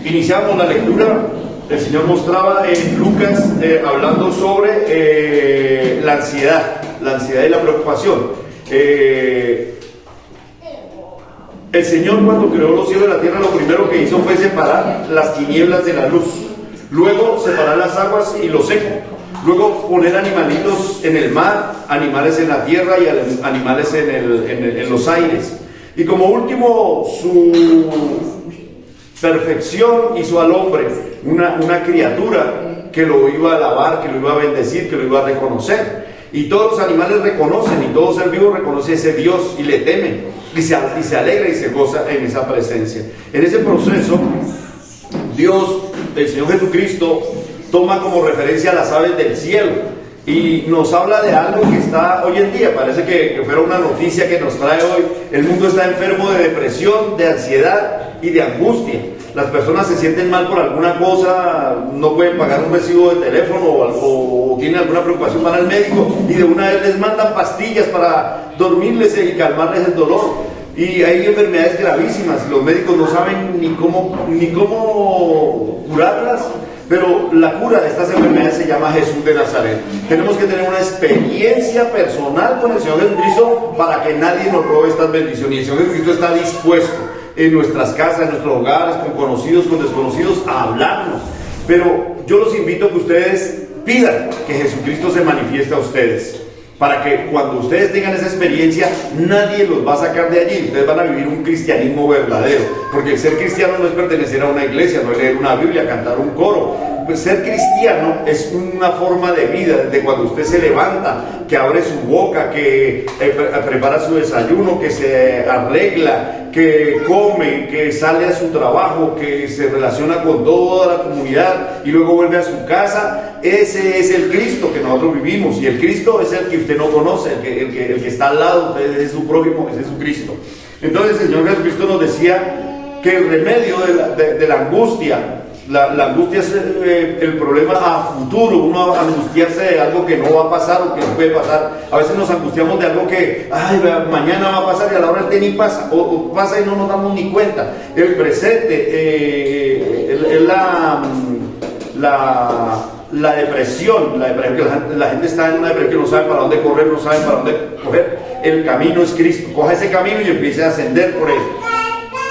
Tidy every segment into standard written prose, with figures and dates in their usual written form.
iniciamos la lectura. El Señor mostraba en Lucas hablando sobre la ansiedad y la preocupación. El Señor, cuando creó los cielos y la tierra, lo primero que hizo fue separar las tinieblas de la luz. Luego separar las aguas y lo seco. Luego poner animalitos en el mar, animales en la tierra y animales en los aires. Y como último, su perfección hizo al hombre una criatura que lo iba a alabar, que lo iba a bendecir, que lo iba a reconocer. Y todos los animales reconocen, y todo ser vivo reconoce a ese Dios y le temen, y se alegra y se goza en esa presencia. En ese proceso, Dios, el Señor Jesucristo, toma como referencia a las aves del cielo y nos habla de algo que está hoy en día. Parece que fuera una noticia que nos trae hoy. El mundo está enfermo de depresión, de ansiedad y de angustia. Las personas se sienten mal por alguna cosa, no pueden pagar un recibo de teléfono o tienen alguna preocupación para el médico y de una vez les mandan pastillas para dormirles y calmarles el dolor. Y hay enfermedades gravísimas y los médicos no saben ni cómo curarlas. Pero la cura de estas enfermedades se llama Jesús de Nazaret. Tenemos que tener una experiencia personal con el Señor Jesucristo para que nadie nos robe estas bendiciones. Y el Señor Jesucristo está dispuesto en nuestras casas, en nuestros hogares, con conocidos, con desconocidos, a hablarnos. Pero yo los invito a que ustedes pidan que Jesucristo se manifieste a ustedes, para que cuando ustedes tengan esa experiencia, nadie los va a sacar de allí. Ustedes van a vivir un cristianismo verdadero, porque el ser cristiano no es pertenecer a una iglesia, no es leer una Biblia, cantar un coro. Pues ser cristiano es una forma de vida, desde cuando usted se levanta, que abre su boca, que prepara su desayuno, que se arregla, que come, que sale a su trabajo, que se relaciona con toda la comunidad y luego vuelve a su casa. Ese es el Cristo que nosotros vivimos, y el Cristo es el que usted no conoce, el que está al lado, es su prójimo, ese es su Cristo. Entonces el Señor Jesucristo nos decía que el remedio de la angustia, la angustia es el problema a futuro, uno angustiarse de algo que no va a pasar o que no puede pasar. A veces nos angustiamos de algo que mañana va a pasar y a la hora del ni pasa, o pasa y no nos damos ni cuenta. El presente es la depresión, la gente está en una depresión que no sabe para dónde correr, no sabe para dónde coger. El camino es Cristo. Coja ese camino y empiece a ascender por él.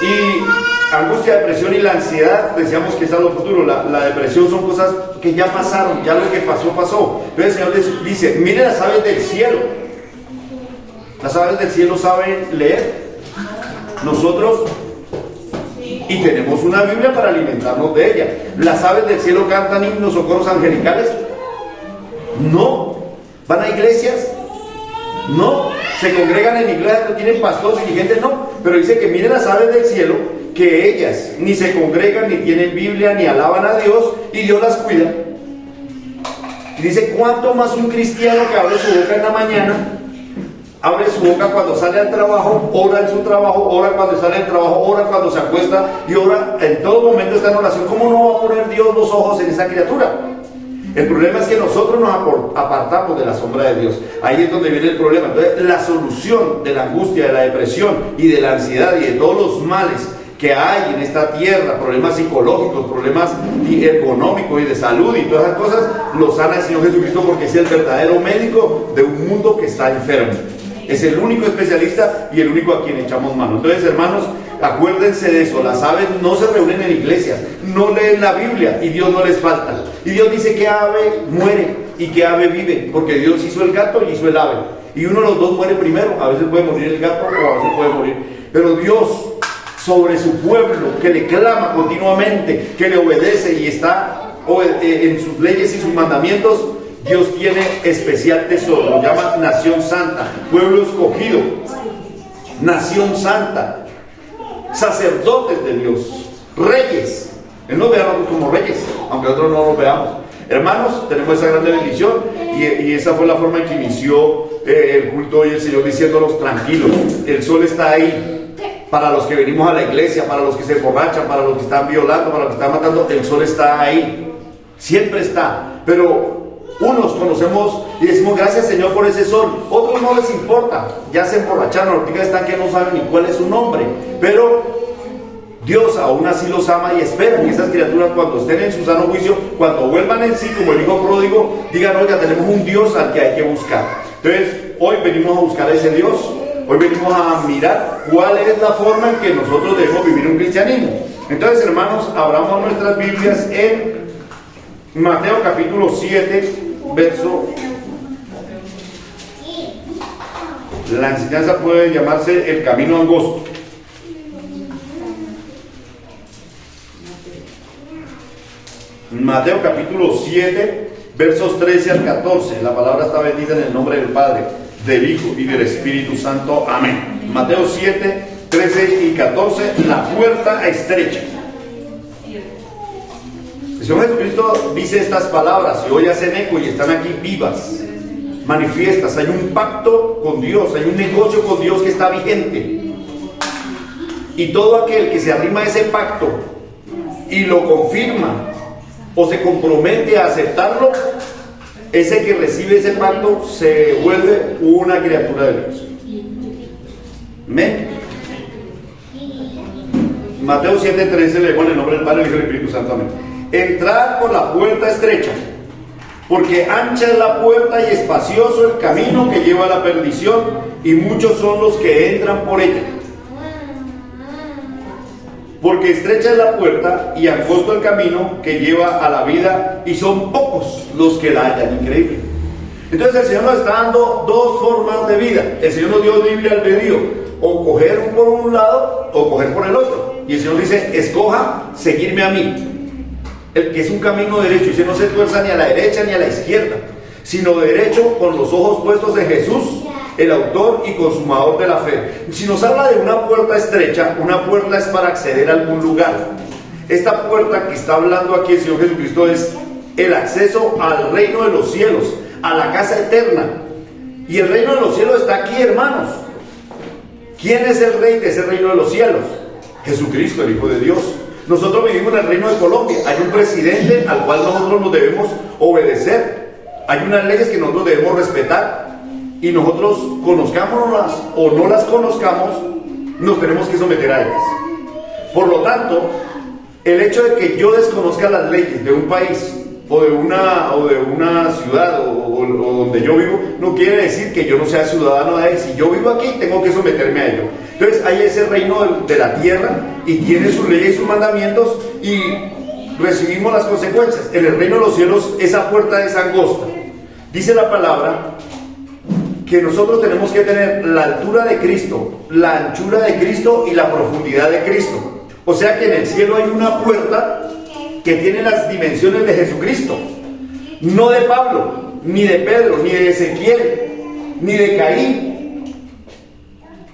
Y angustia, depresión y la ansiedad, decíamos que es algo futuro. La depresión son cosas que ya pasaron, ya lo que pasó, pasó. Entonces el Señor les dice: mire las aves del cielo. Las aves del cielo saben leer. Nosotros, y tenemos una Biblia para alimentarnos de ella. ¿Las aves del cielo cantan himnos o coros angelicales? No. ¿Van a iglesias? No. ¿Se congregan en iglesias? ¿No tienen pastor, dirigentes? No. Pero dice que miren las aves del cielo, que ellas ni se congregan, ni tienen Biblia, ni alaban a Dios, y Dios las cuida. Y dice: ¿cuánto más un cristiano que abre su boca en la mañana, abre su boca cuando sale al trabajo, ora en su trabajo, ora cuando sale del trabajo, ora cuando se acuesta y ora en todo momento, está en oración? ¿Cómo no va a poner Dios los ojos en esa criatura? El problema es que nosotros nos apartamos de la sombra de Dios. Ahí es donde viene el problema. Entonces, la solución de la angustia, de la depresión y de la ansiedad y de todos los males que hay en esta tierra, problemas psicológicos, problemas económicos y de salud y todas esas cosas, los sana el Señor Jesucristo, porque es el verdadero médico de un mundo que está enfermo. Es el único especialista y el único a quien echamos mano. Entonces, hermanos, acuérdense de eso. Las aves no se reúnen en iglesias, no leen la Biblia y Dios no les falta. Y Dios dice que ave muere y que ave vive, porque Dios hizo el gato y hizo el ave. Y uno de los dos muere primero. A veces puede morir el gato o a veces puede morir. Pero Dios, sobre su pueblo, que le clama continuamente, que le obedece y está en sus leyes y sus mandamientos, Dios tiene especial tesoro. Lo llama nación santa, pueblo escogido, nación santa, sacerdotes de Dios, reyes. Él nos ve a nosotros como reyes, aunque nosotros no los veamos. Hermanos, tenemos esa grande bendición, y esa fue la forma en que inició el culto hoy, el Señor diciéndonos: tranquilos, el sol está ahí. Para los que venimos a la iglesia, para los que se emborrachan, para los que están violando, para los que están matando, el sol está ahí, siempre está. Pero unos conocemos y decimos: gracias, Señor, por ese sol. Otros no les importa, ya se emborracharon, ahorita están que no saben ni cuál es su nombre. Pero Dios aún así los ama y espera que esas criaturas, cuando estén en su sano juicio, cuando vuelvan en sí, como el hijo pródigo, digan: oiga, tenemos un Dios al que hay que buscar. Entonces, hoy venimos a buscar a ese Dios. Hoy venimos a mirar cuál es la forma en que nosotros debemos vivir un cristianismo. Entonces, hermanos, abramos nuestras Biblias en Mateo capítulo 7, verso... La enseñanza puede llamarse el camino angosto. Mateo capítulo 7, versos 13 al 14. La palabra está bendita en el nombre del Padre, del Hijo y del Espíritu Santo. Amén. Mateo 7, 13 y 14. La puerta estrecha. El Señor Jesucristo dice estas palabras y hoy hacen eco y están aquí vivas, manifiestas. Hay un pacto con Dios, hay un negocio con Dios que está vigente. Y todo aquel que se arrima a ese pacto y lo confirma o se compromete a aceptarlo, ese que recibe ese pacto se vuelve una criatura de Dios. Amén. Mateo 7:13, leemos en el nombre del Padre, del Hijo y del Espíritu Santo. Amén. Entrad por la puerta estrecha, porque ancha es la puerta y espacioso el camino que lleva a la perdición, y muchos son los que entran por ella. Porque estrecha es la puerta y angosto el camino que lleva a la vida, y son pocos los que la hallan. Increíble. Entonces el Señor nos está dando dos formas de vida. El Señor nos dio libre albedrío, o coger por un lado o coger por el otro. Y el Señor dice: escoja seguirme a mí, el que es un camino derecho. Dice: no se tuerza ni a la derecha ni a la izquierda, sino derecho, con los ojos puestos en Jesús, el autor y consumador de la fe. Si nos habla de una puerta estrecha, una puerta es para acceder a algún lugar. Esta puerta que está hablando aquí el Señor Jesucristo es el acceso al reino de los cielos, a la casa eterna. Y el reino de los cielos está aquí, hermanos. ¿Quién es el rey de ese reino de los cielos? Jesucristo, el Hijo de Dios. Nosotros vivimos en el reino de Colombia. Hay un presidente al cual nosotros nos debemos obedecer. Hay unas leyes que nosotros debemos respetar. Y nosotros, conozcámonos o no las conozcamos, nos tenemos que someter a ellas. Por lo tanto, el hecho de que yo desconozca las leyes de un país o de una ciudad o donde yo vivo, no quiere decir que yo no sea ciudadano de ahí. Si yo vivo aquí, tengo que someterme a ello. Entonces hay ese reino de la tierra y tiene sus leyes y sus mandamientos, y recibimos las consecuencias. En el reino de los cielos esa puerta es angosta. Dice la palabra que nosotros tenemos que tener la altura de Cristo, la anchura de Cristo y la profundidad de Cristo. O sea que en el cielo hay una puerta que tiene las dimensiones de Jesucristo, no de Pablo, ni de Pedro, ni de Ezequiel, ni de Caín.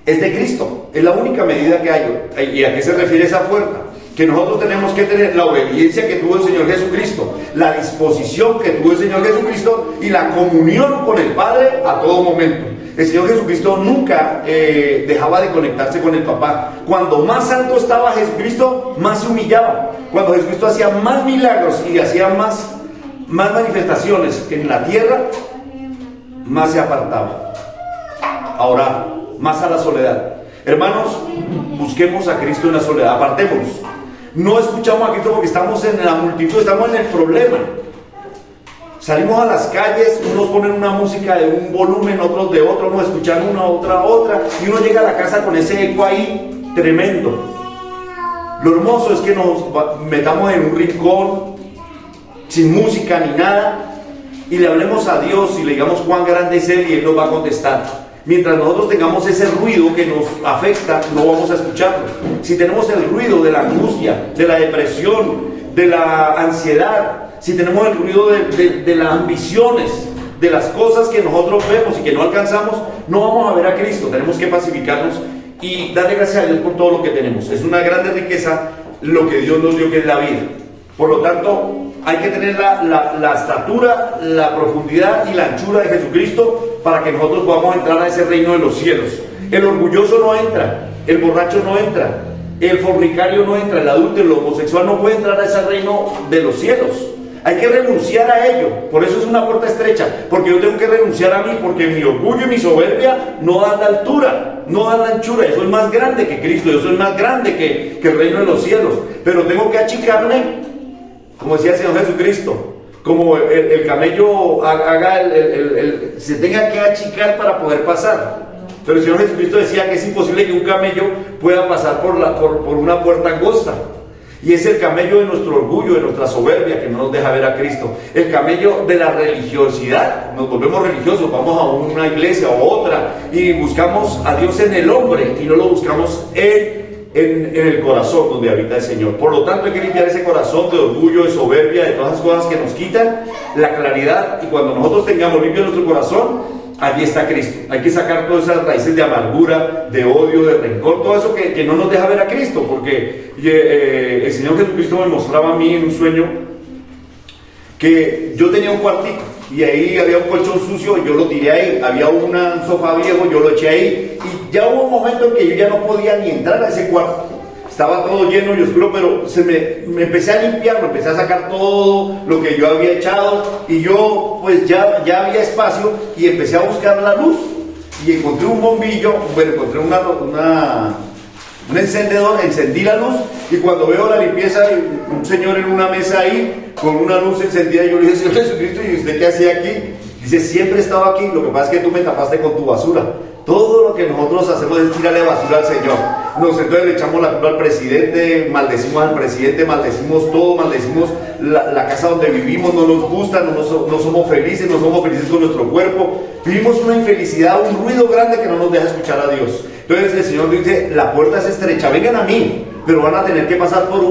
Es de Cristo. Es la única medida que hay. ¿Y a qué se refiere esa puerta? Que nosotros tenemos que tener la obediencia que tuvo el Señor Jesucristo, la disposición que tuvo el Señor Jesucristo y la comunión con el Padre a todo momento. El Señor Jesucristo nunca dejaba de conectarse con el Papá. Cuando más alto estaba Jesucristo, más se humillaba. Cuando Jesucristo hacía más milagros y hacía más manifestaciones en la tierra, más se apartaba a orar, más a la soledad. Hermanos, busquemos a Cristo en la soledad, apartémonos. No escuchamos a Cristo porque estamos en la multitud, estamos en el problema. Salimos a las calles, unos ponen una música de un volumen, otros de otro, unos escuchan una, otra, y uno llega a la casa con ese eco ahí tremendo. Lo hermoso es que nos metamos en un rincón, sin música ni nada, y le hablemos a Dios y le digamos cuán grande es Él, y Él nos va a contestar. Mientras nosotros tengamos ese ruido que nos afecta, no vamos a escucharlo. Si tenemos el ruido de la angustia, de la depresión, de la ansiedad, si tenemos el ruido de las ambiciones, de las cosas que nosotros vemos y que no alcanzamos, no vamos a ver a Cristo. Tenemos que pacificarnos y darle gracias a Dios por todo lo que tenemos. Es una grande riqueza lo que Dios nos dio, que es la vida. Por lo tanto, hay que tener la estatura, la profundidad y la anchura de Jesucristo para que nosotros podamos entrar a ese reino de los cielos. El orgulloso no entra, el borracho no entra, el fornicario no entra, el adúltero, el homosexual no puede entrar a ese reino de los cielos. Hay que renunciar a ello. Por eso es una puerta estrecha. Porque yo tengo que renunciar a mí. Porque mi orgullo y mi soberbia no dan la altura, no dan la anchura. Yo soy más grande que Cristo. Yo soy más grande que el reino de los cielos. Pero tengo que achicarme, como decía el Señor Jesucristo. Como el camello se tenga que achicar para poder pasar. Pero el Señor Jesucristo decía que es imposible que un camello pueda pasar por una puerta angosta. Y es el camello de nuestro orgullo, de nuestra soberbia, que no nos deja ver a Cristo. El camello de la religiosidad. Nos volvemos religiosos, vamos a una iglesia o otra y buscamos a Dios en el hombre y no lo buscamos en el corazón donde habita el Señor. Por lo tanto, hay que limpiar ese corazón de orgullo, de soberbia, de todas esas cosas que nos quitan la claridad. Y cuando nosotros tengamos limpio nuestro corazón, allí está Cristo. Hay que sacar todas esas raíces de amargura, de odio, de rencor, todo eso que no nos deja ver a Cristo. Porque el Señor Jesucristo me mostraba a mí en un sueño que yo tenía un cuartito y ahí había un colchón sucio y yo lo tiré ahí. Había un sofá viejo, yo lo eché ahí y ya hubo un momento en que yo ya no podía ni entrar a ese cuarto. Estaba todo lleno y oscuro, pero me empecé a limpiar, me empecé a sacar todo lo que yo había echado y yo pues ya había espacio y empecé a buscar la luz y encontré un bombillo, bueno, encontré un encendedor, encendí la luz y cuando veo la limpieza, un señor en una mesa ahí con una luz encendida, yo le dije, Señor Jesucristo, ¿y usted qué hacía aquí? Dice, siempre he estado aquí, lo que pasa es que tú me tapaste con tu basura. Todo lo que nosotros hacemos es tirarle basura al Señor. Entonces le echamos la culpa al presidente, maldecimos al presidente, maldecimos todo, maldecimos la casa donde vivimos, no nos gusta, no somos felices con nuestro cuerpo. Vivimos una infelicidad, un ruido grande que no nos deja escuchar a Dios. Entonces el Señor dice, la puerta es estrecha, vengan a mí, pero van a tener que pasar por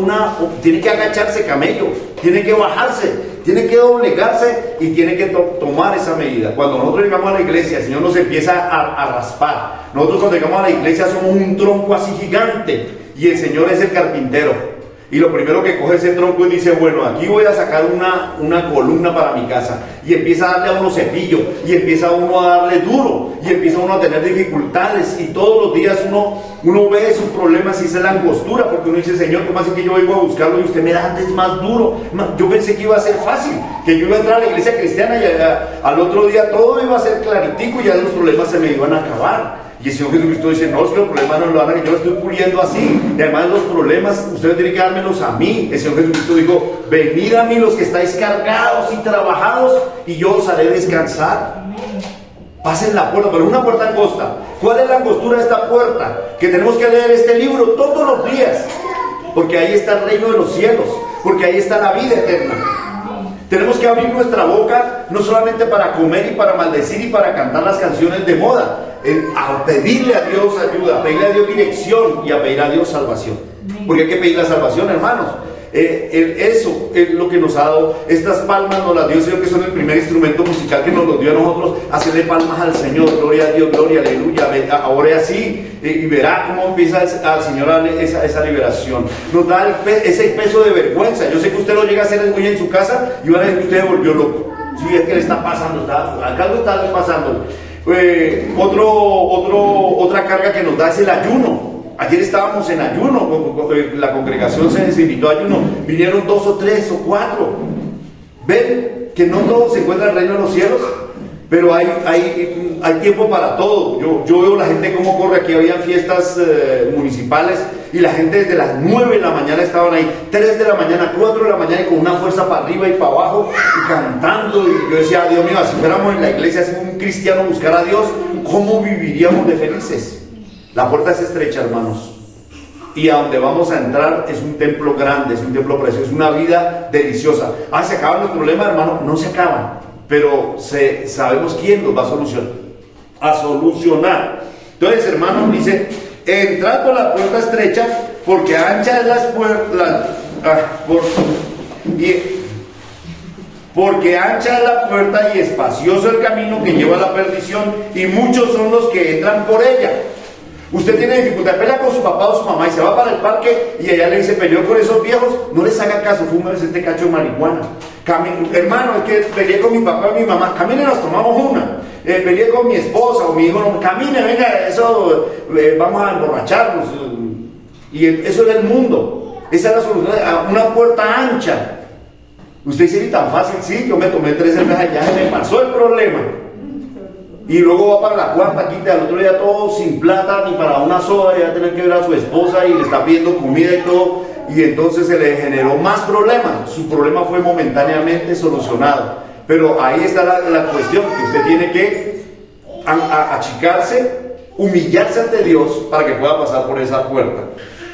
tiene que agacharse camello, tiene que bajarse, tiene que doblegarse y tiene que tomar esa medida. Cuando nosotros llegamos a la iglesia, el Señor nos empieza a raspar. Nosotros cuando llegamos a la iglesia somos un tronco así gigante y el Señor es el carpintero. Y lo primero que coge ese tronco y dice, bueno, aquí voy a sacar una columna para mi casa. Y empieza a darle a uno cepillo, y empieza uno a darle duro, y empieza uno a tener dificultades. Y todos los días uno ve esos problemas y esa es la angostura, porque uno dice, Señor, ¿cómo así que yo vengo a buscarlo y usted me da antes más duro? Yo pensé que iba a ser fácil, que yo iba a entrar a la iglesia cristiana y al otro día todo iba a ser claritico y ya los problemas se me iban a acabar. Y el Señor Jesucristo dice, no, es que los problemas no lo van a que yo lo estoy puliendo así. Y además los problemas, ustedes tienen que dármelos a mí. El Señor Jesucristo dijo, venid a mí los que estáis cargados y trabajados, y yo os haré descansar. Pasen la puerta, pero es una puerta angosta. ¿Cuál es la angostura de esta puerta? Que tenemos que leer este libro todos los días. Porque ahí está el reino de los cielos. Porque ahí está la vida eterna. Tenemos que abrir nuestra boca, no solamente para comer y para maldecir y para cantar las canciones de moda, a pedirle a Dios ayuda, a pedirle a Dios dirección y a pedir a Dios salvación. Porque hay que pedir la salvación, hermanos. Eso es lo que nos ha dado. Estas palmas nos las dio el Señor, que son el primer instrumento musical que nos lo dio a nosotros. Hacerle palmas al Señor, gloria a Dios, gloria, aleluya. Ahora así, y verá cómo empieza al Señor a darle esa liberación. Nos da ese peso de vergüenza. Yo sé que usted lo llega a hacer muy en su casa y van a decir que usted se volvió loco. Sí, es que le está pasando, acá algo está pasando. Otra carga que nos da es el ayuno. Ayer estábamos en ayuno, la congregación se invitó a ayuno, vinieron 2 o 3 o 4. Ven que no todo se encuentra en el reino de los cielos, pero hay tiempo para todo. Yo veo la gente cómo corre. Aquí habían fiestas municipales y la gente desde las 9 de la mañana estaban ahí, 3 de la mañana, 4 de la mañana, y con una fuerza para arriba y para abajo y cantando. Y yo decía, Dios mío, si fuéramos en la iglesia, si un cristiano buscara a Dios, ¿cómo viviríamos de felices? La puerta es estrecha, hermanos, y a donde vamos a entrar es un templo grande, es un templo precioso, es una vida deliciosa. ¿Se acaban los problemas, hermano? No se acaban, pero sabemos quién los va a solucionar. Entonces, hermanos, dice, entrad por la puerta estrecha, porque ancha es porque ancha es la puerta y espacioso el camino que lleva a la perdición, y muchos son los que entran por ella. Usted tiene dificultad, pelea con su papá o su mamá y se va para el parque y allá le dice, peleó con esos viejos, no les haga caso, fúmenles este cacho de marihuana. Hermano, es que peleé con mi papá y mi mamá, camine, nos tomamos una. Peleé con mi esposa o mi hijo, no, camine, venga, eso, vamos a emborracharnos. Y eso es el mundo. Esa es la solución, una puerta ancha. Usted dice, ¿y tan fácil? Sí, yo me tomé 3 cervezas y ya se me pasó el problema. Y luego va para la cuarta, quita al otro día todo sin plata ni para una soda, ya tener que ver a su esposa y le está pidiendo comida y todo, y entonces se le generó más problemas. Su problema fue momentáneamente solucionado, pero ahí está la cuestión, que usted tiene que achicarse, humillarse ante Dios para que pueda pasar por esa puerta.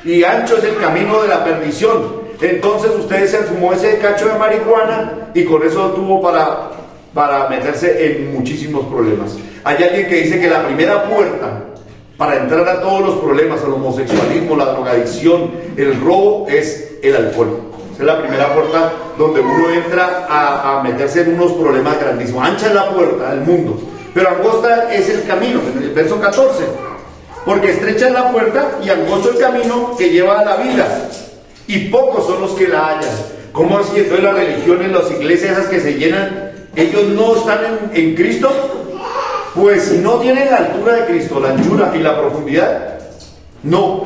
Y ancho es el camino de la perdición. Entonces usted se fumó ese cacho de marihuana y con eso tuvo para meterse en muchísimos problemas. Hay alguien que dice que la primera puerta para entrar a todos los problemas, el homosexualismo, la drogadicción, el robo, es el alcohol. Esa es la primera puerta donde uno entra a meterse en unos problemas grandísimos. Ancha es la puerta del mundo, pero angosta es el camino, en el verso 14. Porque estrecha es la puerta y angosto el camino que lleva a la vida, y pocos son los que la hallan. ¿Cómo así? Entonces las religiones, las iglesias esas que se llenan, ellos no están en Cristo. Pues si no tienen la altura de Cristo, la anchura y la profundidad, no.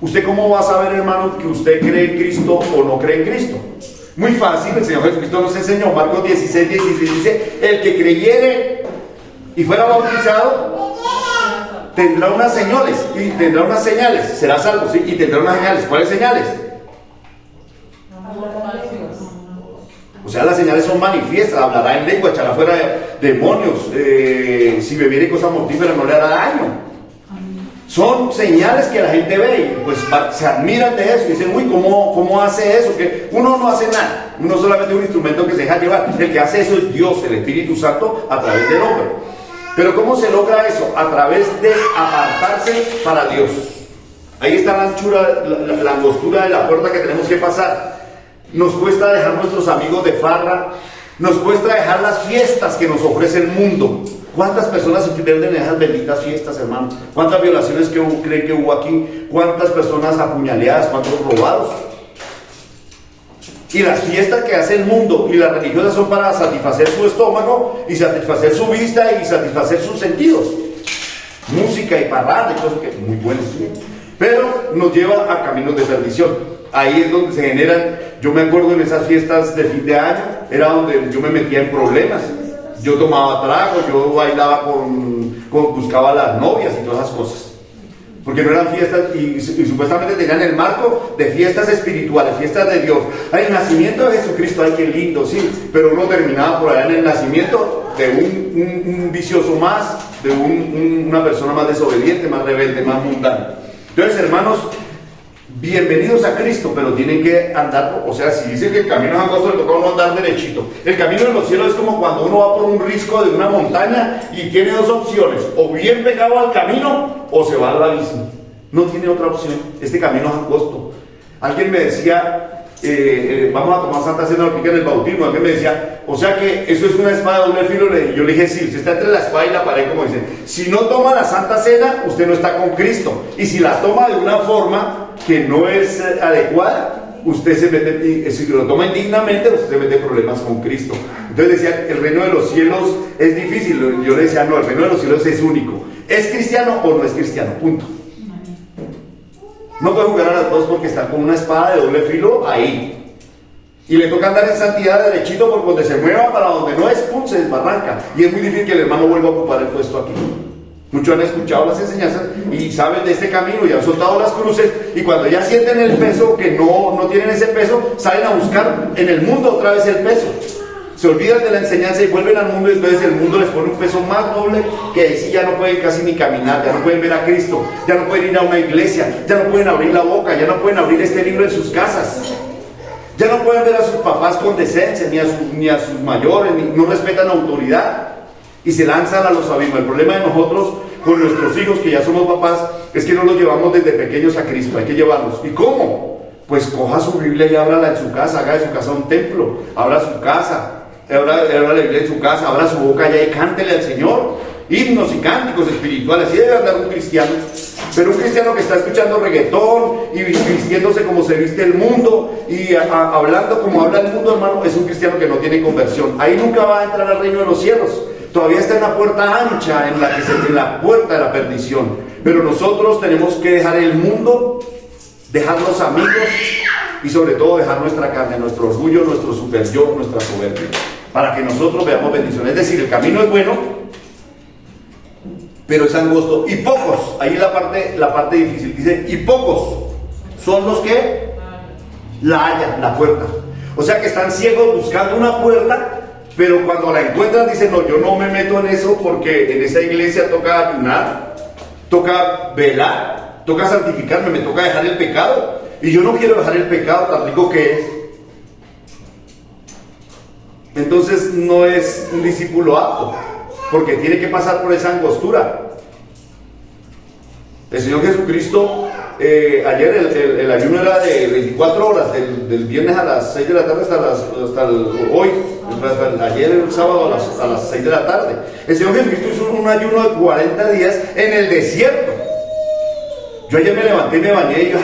¿Usted cómo va a saber, hermano, que usted cree en Cristo o no cree en Cristo? Muy fácil, el Señor Jesucristo nos enseñó. Marcos 16, 16 dice: el que creyere y fuera bautizado tendrá unas señales, y tendrá unas señales, será salvo, ¿sí? Y tendrá unas señales. ¿Cuáles señales? O sea, las señales son manifiestas: hablará en lengua, echará fuera demonios, si bebiere cosas mortíferas no le hará daño. Son señales que la gente ve y pues se admiran de eso y dicen: uy, ¿cómo hace eso? Que uno no hace nada, uno solamente es un instrumento que se deja llevar. El que hace eso es Dios, el Espíritu Santo, a través del hombre. Pero ¿cómo se logra eso? A través de apartarse para Dios. Ahí está la anchura, la angostura de la puerta que tenemos que pasar. Nos cuesta dejar nuestros amigos de farra, nos cuesta dejar las fiestas que nos ofrece el mundo. ¿Cuántas personas se pierden en esas benditas fiestas, hermano? ¿Cuántas violaciones creen que hubo aquí? ¿Cuántas personas apuñaleadas? ¿Cuántos robados? Y las fiestas que hace el mundo y las religiosas son para satisfacer su estómago y satisfacer su vista y satisfacer sus sentidos. Música y parranda y cosas que muy buenas, pero nos lleva a caminos de perdición. Ahí es donde se generan. Yo me acuerdo en esas fiestas de fin de año, era donde yo me metía en problemas. Yo tomaba trago, yo bailaba buscaba las novias y todas esas cosas. Porque no eran fiestas y supuestamente tenían el marco de fiestas espirituales, fiestas de Dios. Ay, el nacimiento de Jesucristo, ay, qué lindo, sí. Pero uno terminaba por allá en el nacimiento de un vicioso más, de una persona más desobediente, más rebelde, más mundana. Entonces, hermanos, bienvenidos a Cristo, pero tienen que andar, o sea, si dicen que el camino es angosto, le toca a uno andar derechito. El camino de los cielos es como cuando uno va por un risco de una montaña y tiene dos opciones: o bien pegado al camino o se va al abismo. No tiene otra opción. Este camino es angosto. Alguien me decía, vamos a tomar Santa Cena en el bautismo. Alguien me decía, o sea que eso es una espada de doble filo. Yo le dije, sí, usted está entre la espada y la pared, como dicen. Si no toma la Santa Cena, usted no está con Cristo. Y si la toma de una forma que no es adecuada, usted se mete, si lo toma indignamente, usted se mete en problemas con Cristo. Entonces decía, el reino de los cielos es difícil. Yo le decía, no, el reino de los cielos es único. ¿Es cristiano o no es cristiano? Punto. No puede jugar a las dos porque está con una espada de doble filo ahí. Y le toca andar en santidad derechito por donde se mueva, para donde no es, pum, se desbarranca. Y es muy difícil que el hermano vuelva a ocupar el puesto aquí. Muchos han escuchado las enseñanzas y saben de este camino y han soltado las cruces, y cuando ya sienten el peso, que no tienen ese peso, salen a buscar en el mundo otra vez el peso. Se olvidan de la enseñanza y vuelven al mundo, y entonces el mundo les pone un peso más doble, que ahí sí ya no pueden casi ni caminar, ya no pueden ver a Cristo, ya no pueden ir a una iglesia, ya no pueden abrir la boca, ya no pueden abrir este libro en sus casas, ya no pueden ver a sus papás con decencia, ni a sus mayores, no respetan la autoridad y se lanzan a los abismos. El problema de nosotros con nuestros hijos, que ya somos papás, es que no los llevamos desde pequeños a Cristo. Hay que llevarlos. ¿Y cómo? Pues coja su Biblia y ábrala en su casa, haga de su casa un templo, abra su casa, abra la Biblia en su casa, abra su boca allá y cántele al Señor himnos y cánticos espirituales. Así debe andar un cristiano. Pero un cristiano que está escuchando reggaetón y vistiéndose como se viste el mundo y hablando como habla el mundo, hermano, es un cristiano que no tiene conversión. Ahí nunca va a entrar al reino de los cielos. Todavía está en la puerta ancha, en la puerta de la perdición. Pero nosotros tenemos que dejar el mundo, dejar los amigos, y sobre todo dejar nuestra carne, nuestro orgullo, nuestro super yo, nuestra soberbia, para que nosotros veamos bendiciones. Es decir, el camino es bueno, pero es angosto, y pocos, ahí la parte difícil, dice, y pocos son los que la hallan, la puerta. O sea que están ciegos buscando una puerta, pero cuando la encuentran dicen, no, yo no me meto en eso porque en esa iglesia toca ayunar, toca velar, toca santificarme, me toca dejar el pecado, y yo no quiero dejar el pecado tan rico que es. Entonces no es un discípulo apto, porque tiene que pasar por esa angostura. El Señor Jesucristo, ayer el ayuno era de 24 horas, del viernes a las 6 de la tarde ayer el sábado a las 6 de la tarde. El Señor Jesucristo hizo un ayuno de 40 días en el desierto. Yo ayer me levanté y me bañé y yo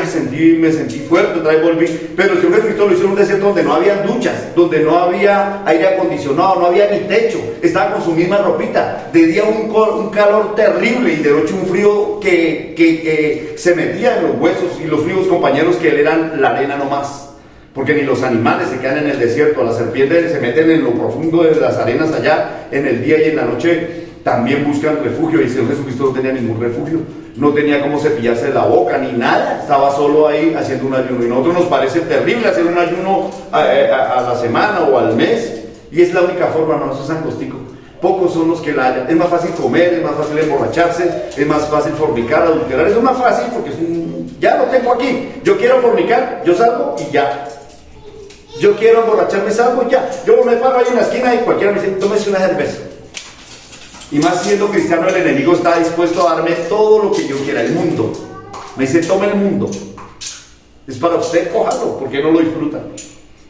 me sentí fuerte, otra vez volví. Pero el Señor Jesucristo lo hizo en un desierto donde no había duchas, donde no había aire acondicionado, no había ni techo. Estaba con su misma ropita. De día un calor terrible y de noche un frío que se metía en los huesos, y los fríos compañeros que él eran la arena nomás. Porque ni los animales se quedan en el desierto, las serpientes se meten en lo profundo de las arenas allá en el día, y en la noche también buscan refugio. Y el Señor Jesucristo no tenía ningún refugio, no tenía cómo cepillarse la boca ni nada, estaba solo ahí haciendo un ayuno. Y a nosotros nos parece terrible hacer un ayuno a la semana o al mes, y es la única forma, no, eso es angostico. Pocos son los que la hallan. Es más fácil comer, es más fácil emborracharse, es más fácil fornicar, adulterar. Eso es más fácil porque ya lo tengo aquí. Yo quiero fornicar, yo salgo y ya. Yo quiero emborracharme, salgo y ya. Yo me paro ahí en la esquina y cualquiera me dice, tómese una cerveza. Y más siendo cristiano, el enemigo está dispuesto a darme todo lo que yo quiera, el mundo. Me dice, tome el mundo. Es para usted, cójalo, porque no lo disfruta.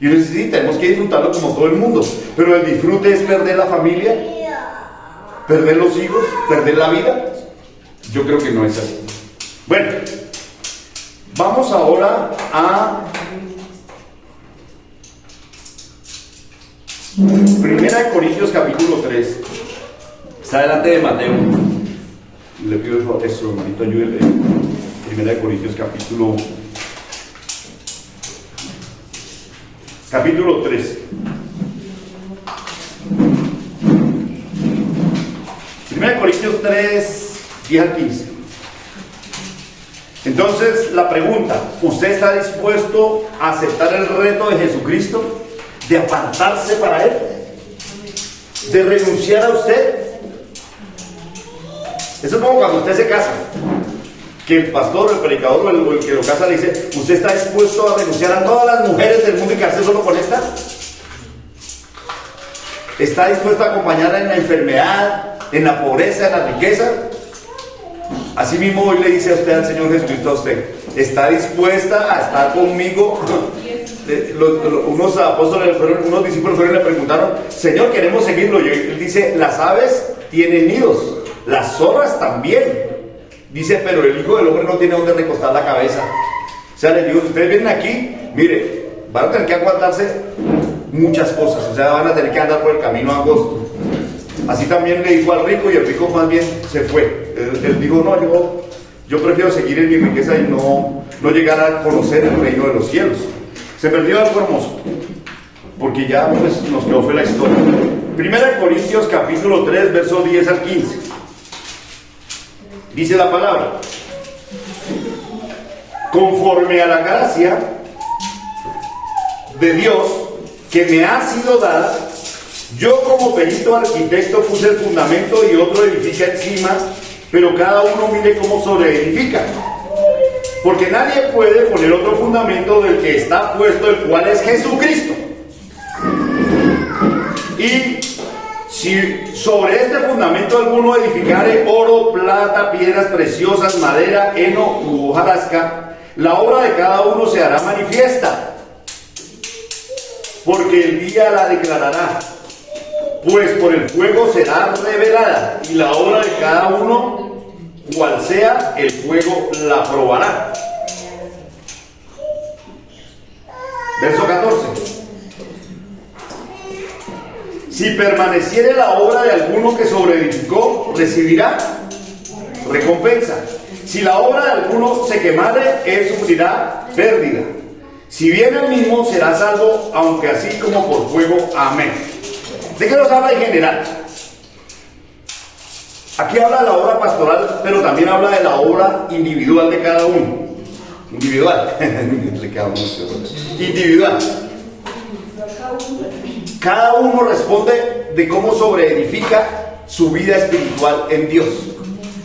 Y uno dice, sí, tenemos que disfrutarlo como todo el mundo. Pero el disfrute es perder la familia, perder los hijos, perder la vida. Yo creo que no es así. Bueno, vamos ahora a Primera de Corintios capítulo 3. Está delante de Mateo. Le pido eso, hermanito, ayúdele. Primera de Corintios capítulo 3. Primera de Corintios 3, 10 al 15. Entonces, la pregunta, ¿usted está dispuesto a aceptar el reto de Jesucristo? ¿De apartarse para Él? ¿De renunciar a usted? Eso es como cuando usted se casa, que el pastor, el predicador o el que lo casa le dice, ¿usted está dispuesto a renunciar a todas las mujeres del mundo y quedarse solo con esta? ¿Está dispuesto a acompañarla en la enfermedad, en la pobreza, en la riqueza? Así mismo hoy le dice a usted al Señor Jesucristo, a usted, ¿está dispuesta a estar conmigo? Unos apóstoles, unos discípulos fueron y le preguntaron, Señor, queremos seguirlo. Y él dice, las aves tienen nidos, las zorras también. Dice, pero el Hijo del Hombre no tiene donde recostar la cabeza. O sea, les digo, si ustedes vienen aquí, mire, van a tener que aguantarse muchas cosas. O sea, van a tener que andar por el camino angosto. Así también le dijo al rico, y el rico más bien se fue. Él dijo, no, yo prefiero seguir en mi riqueza y no llegar a conocer el reino de los cielos. Se perdió algo hermoso, porque ya pues, nos quedó fue la historia. Primera de Corintios capítulo 3, verso 10 al 15. Dice la palabra, conforme a la gracia de Dios que me ha sido dada, yo como perito arquitecto puse el fundamento y otro edifica encima, pero cada uno mire cómo sobreedifica. Porque nadie puede poner otro fundamento del que está puesto, el cual es Jesucristo. Y si sobre este fundamento alguno edificare oro, plata, piedras preciosas, madera, heno u hojarasca, la obra de cada uno se hará manifiesta, porque el día la declarará, pues por el fuego será revelada, y la obra de cada uno, cual sea, el fuego la probará. Verso 14. Si permaneciere la obra de alguno que sobreedificó, recibirá recompensa. Si la obra de alguno se quemare, él sufrirá pérdida. Si viene el mismo, será salvo, aunque así como por fuego. Amén. ¿De qué nos habla en general? Aquí habla de la obra pastoral, pero también habla de la obra individual de cada uno. Individual. Individual. Cada uno responde de cómo sobreedifica su vida espiritual en Dios.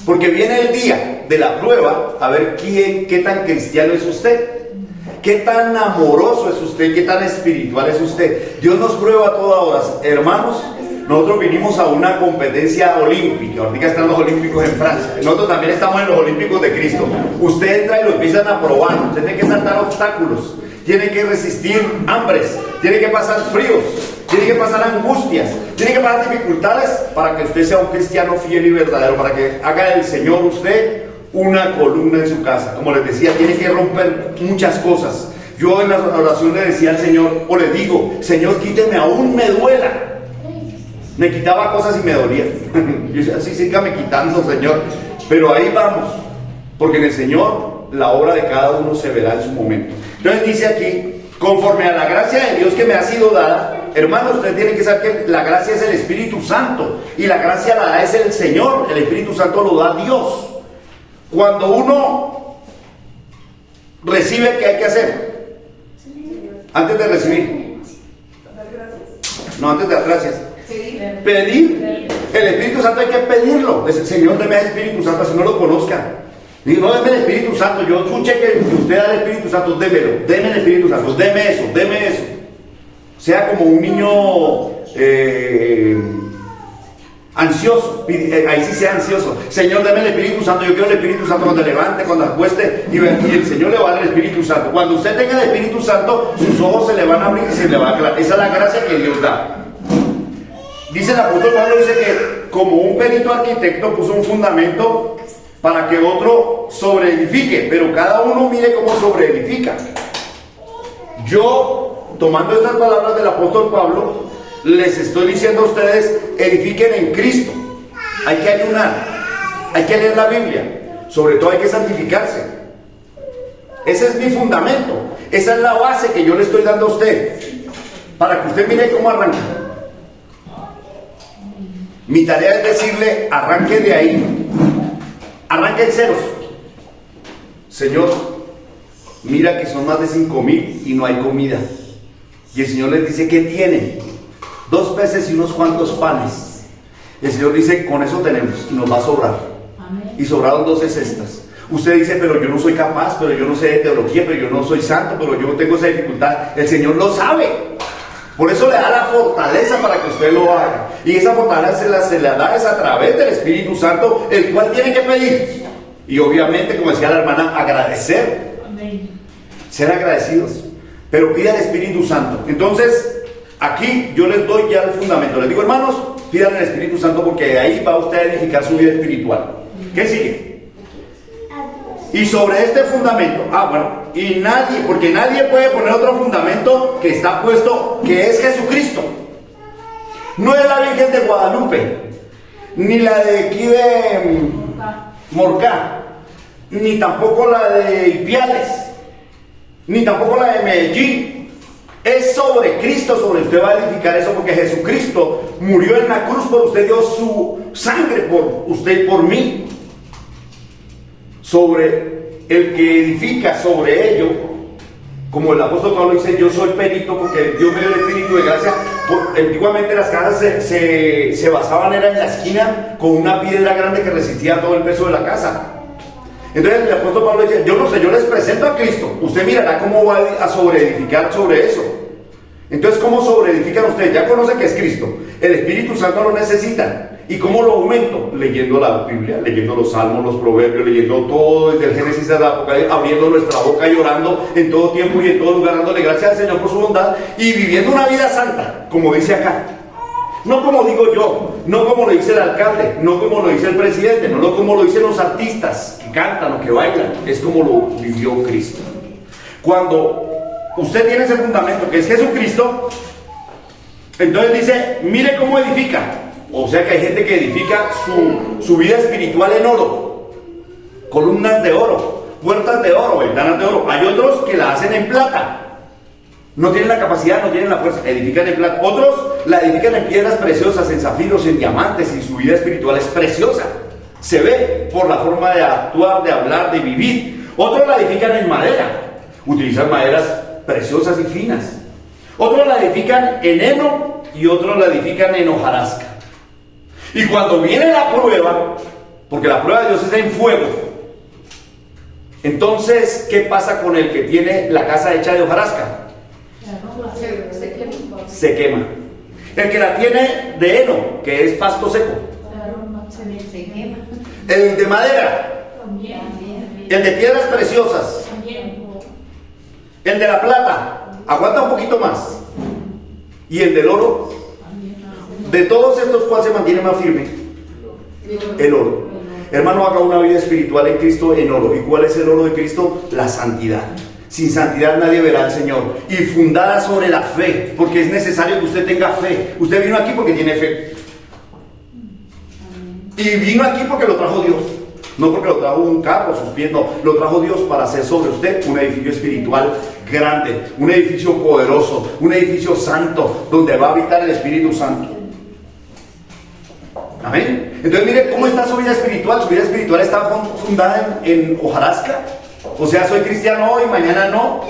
Porque viene el día de la prueba, a ver qué tan cristiano es usted, qué tan amoroso es usted, qué tan espiritual es usted. Dios nos prueba a todas horas. Hermanos, nosotros vinimos a una competencia olímpica. Ahorita están los olímpicos en Francia. Nosotros también estamos en los olímpicos de Cristo. Usted entra y lo empiezan a probar. Usted tiene que saltar obstáculos, tiene que resistir hambres, tiene que pasar fríos, tiene que pasar angustias, tiene que pasar dificultades para que usted sea un cristiano fiel y verdadero, para que haga del Señor usted una columna en su casa. Como les decía, tiene que romper muchas cosas. Yo en la oración le decía al Señor, o le digo, Señor, quíteme aún me duela. Me quitaba cosas y me dolía. Yo decía, sí, sígame quitando, Señor. Pero ahí vamos, porque en el Señor la obra de cada uno se verá en su momento. Entonces dice aquí, conforme a la gracia de Dios que me ha sido dada. Hermanos, ustedes tienen que saber que la gracia es el Espíritu Santo, y la gracia la da es el Señor. El Espíritu Santo lo da Dios. Cuando uno recibe, ¿qué hay que hacer? Antes de recibir. No, antes de dar gracias. Pedir. El Espíritu Santo hay que pedirlo. El Señor, deme el Espíritu Santo, si no lo conozcan. Digo, no, deme el Espíritu Santo. Yo escuché que usted da el Espíritu Santo, démelo. Deme el Espíritu Santo, deme eso, deme eso. Sea como un niño ansioso, ahí sí sea ansioso. Señor, deme el Espíritu Santo. Yo quiero el Espíritu Santo cuando levante, cuando acueste, y el Señor le va a dar el Espíritu Santo. Cuando usted tenga el Espíritu Santo, sus ojos se le van a abrir y se le va a aclarar. Esa es la gracia que Dios da. Dice el apóstol Pablo, dice que como un perito arquitecto puso un fundamento para que otro sobreedifique, pero cada uno mire cómo sobreedifica. Yo, tomando estas palabras del apóstol Pablo, les estoy diciendo a ustedes, edifiquen en Cristo. Hay que ayunar, hay que leer la Biblia, sobre todo hay que santificarse. Ese es mi fundamento, esa es la base que yo le estoy dando a usted, para que usted mire cómo arranca. Mi tarea es decirle, arranque de ahí, arranque en ceros. Señor, mira que son más de 5,000 y no hay comida. Y el Señor les dice, ¿qué tienen? 2 peces y unos cuantos panes. Y el Señor dice, con eso tenemos y nos va a sobrar. Amén. Y sobraron 12 cestas. Usted dice, pero yo no soy capaz, pero yo no sé de teología, pero yo no soy santo, pero yo tengo esa dificultad. El Señor lo sabe. Por eso le da la fortaleza para que usted lo haga. Y esa fortaleza se la da es a través del Espíritu Santo, el cual tiene que pedir. Y obviamente, como decía la hermana, agradecer. Amén. Ser agradecidos. Pero pida al Espíritu Santo. Entonces, aquí yo les doy ya el fundamento. Les digo, hermanos, pidan el Espíritu Santo, porque de ahí va usted a edificar su vida espiritual. ¿Qué sigue? Y sobre este fundamento, y nadie, porque nadie puede poner otro fundamento que está puesto, que es Jesucristo. No es la Virgen de Guadalupe, ni la de aquí de Morcá, ni tampoco la de Ipiales, ni tampoco la de Medellín. Es sobre Cristo, sobre usted va a edificar eso, porque Jesucristo murió en la cruz por usted, dio su sangre por usted y por mí. Sobre el que edifica sobre ello, como el apóstol Pablo dice, yo soy perito porque Dios me dio el Espíritu de gracia. Antiguamente las casas se basaban era en la esquina con una piedra grande que resistía todo el peso de la casa. Entonces el apóstol Pablo dice, yo no sé, yo les presento a Cristo, usted mirará cómo va a sobreedificar sobre eso. Entonces, ¿cómo sobreedifican ustedes? Ya conocen que es Cristo, el Espíritu Santo lo necesitan. ¿Y cómo lo aumento? Leyendo la Biblia, leyendo los salmos, los proverbios, leyendo todo desde el Génesis a la Apocalipsis, abriendo nuestra boca y orando en todo tiempo y en todo lugar, dándole gracias al Señor por su bondad y viviendo una vida santa, como dice acá. No como digo yo, no como lo dice el alcalde, no como lo dice el presidente, no como lo dicen los artistas que cantan o que bailan, es como lo vivió Cristo. Cuando usted tiene ese fundamento que es Jesucristo, entonces dice, mire cómo edifica. O sea que hay gente que edifica su vida espiritual en oro, columnas de oro, puertas de oro, ventanas de oro. Hay otros que la hacen en plata. No tienen la capacidad, no tienen la fuerza. Edifican en plata. Otros la edifican en piedras preciosas, en zafiros, en diamantes, y su vida espiritual es preciosa. Se ve por la forma de actuar, de hablar, de vivir. Otros la edifican en madera. Utilizan maderas preciosas y finas. Otros la edifican en heno y otros la edifican en hojarasca. Y cuando viene la prueba, porque la prueba de Dios es en fuego, entonces, ¿qué pasa con el que tiene la casa hecha de hojarasca? Se quema. El que la tiene de heno, que es pasto seco, se quema. El de madera, el de piedras preciosas, el de la plata, aguanta un poquito más. Y el del oro, de todos estos, ¿cuál se mantiene más firme? El oro. Hermano, haga una vida espiritual en Cristo en oro. ¿Y cuál es el oro de Cristo? La santidad. Sin santidad nadie verá al Señor. Y fundada sobre la fe, porque es necesario que usted tenga fe. Usted vino aquí porque tiene fe. Y vino aquí porque lo trajo Dios. No porque lo trajo un carro a sus pies, no. Lo trajo Dios para hacer sobre usted un edificio espiritual grande, un edificio poderoso, un edificio santo, donde va a habitar el Espíritu Santo. Amén. Entonces mire cómo está su vida espiritual. Su vida espiritual está fundada en hojarasca. O sea, soy cristiano hoy, mañana no.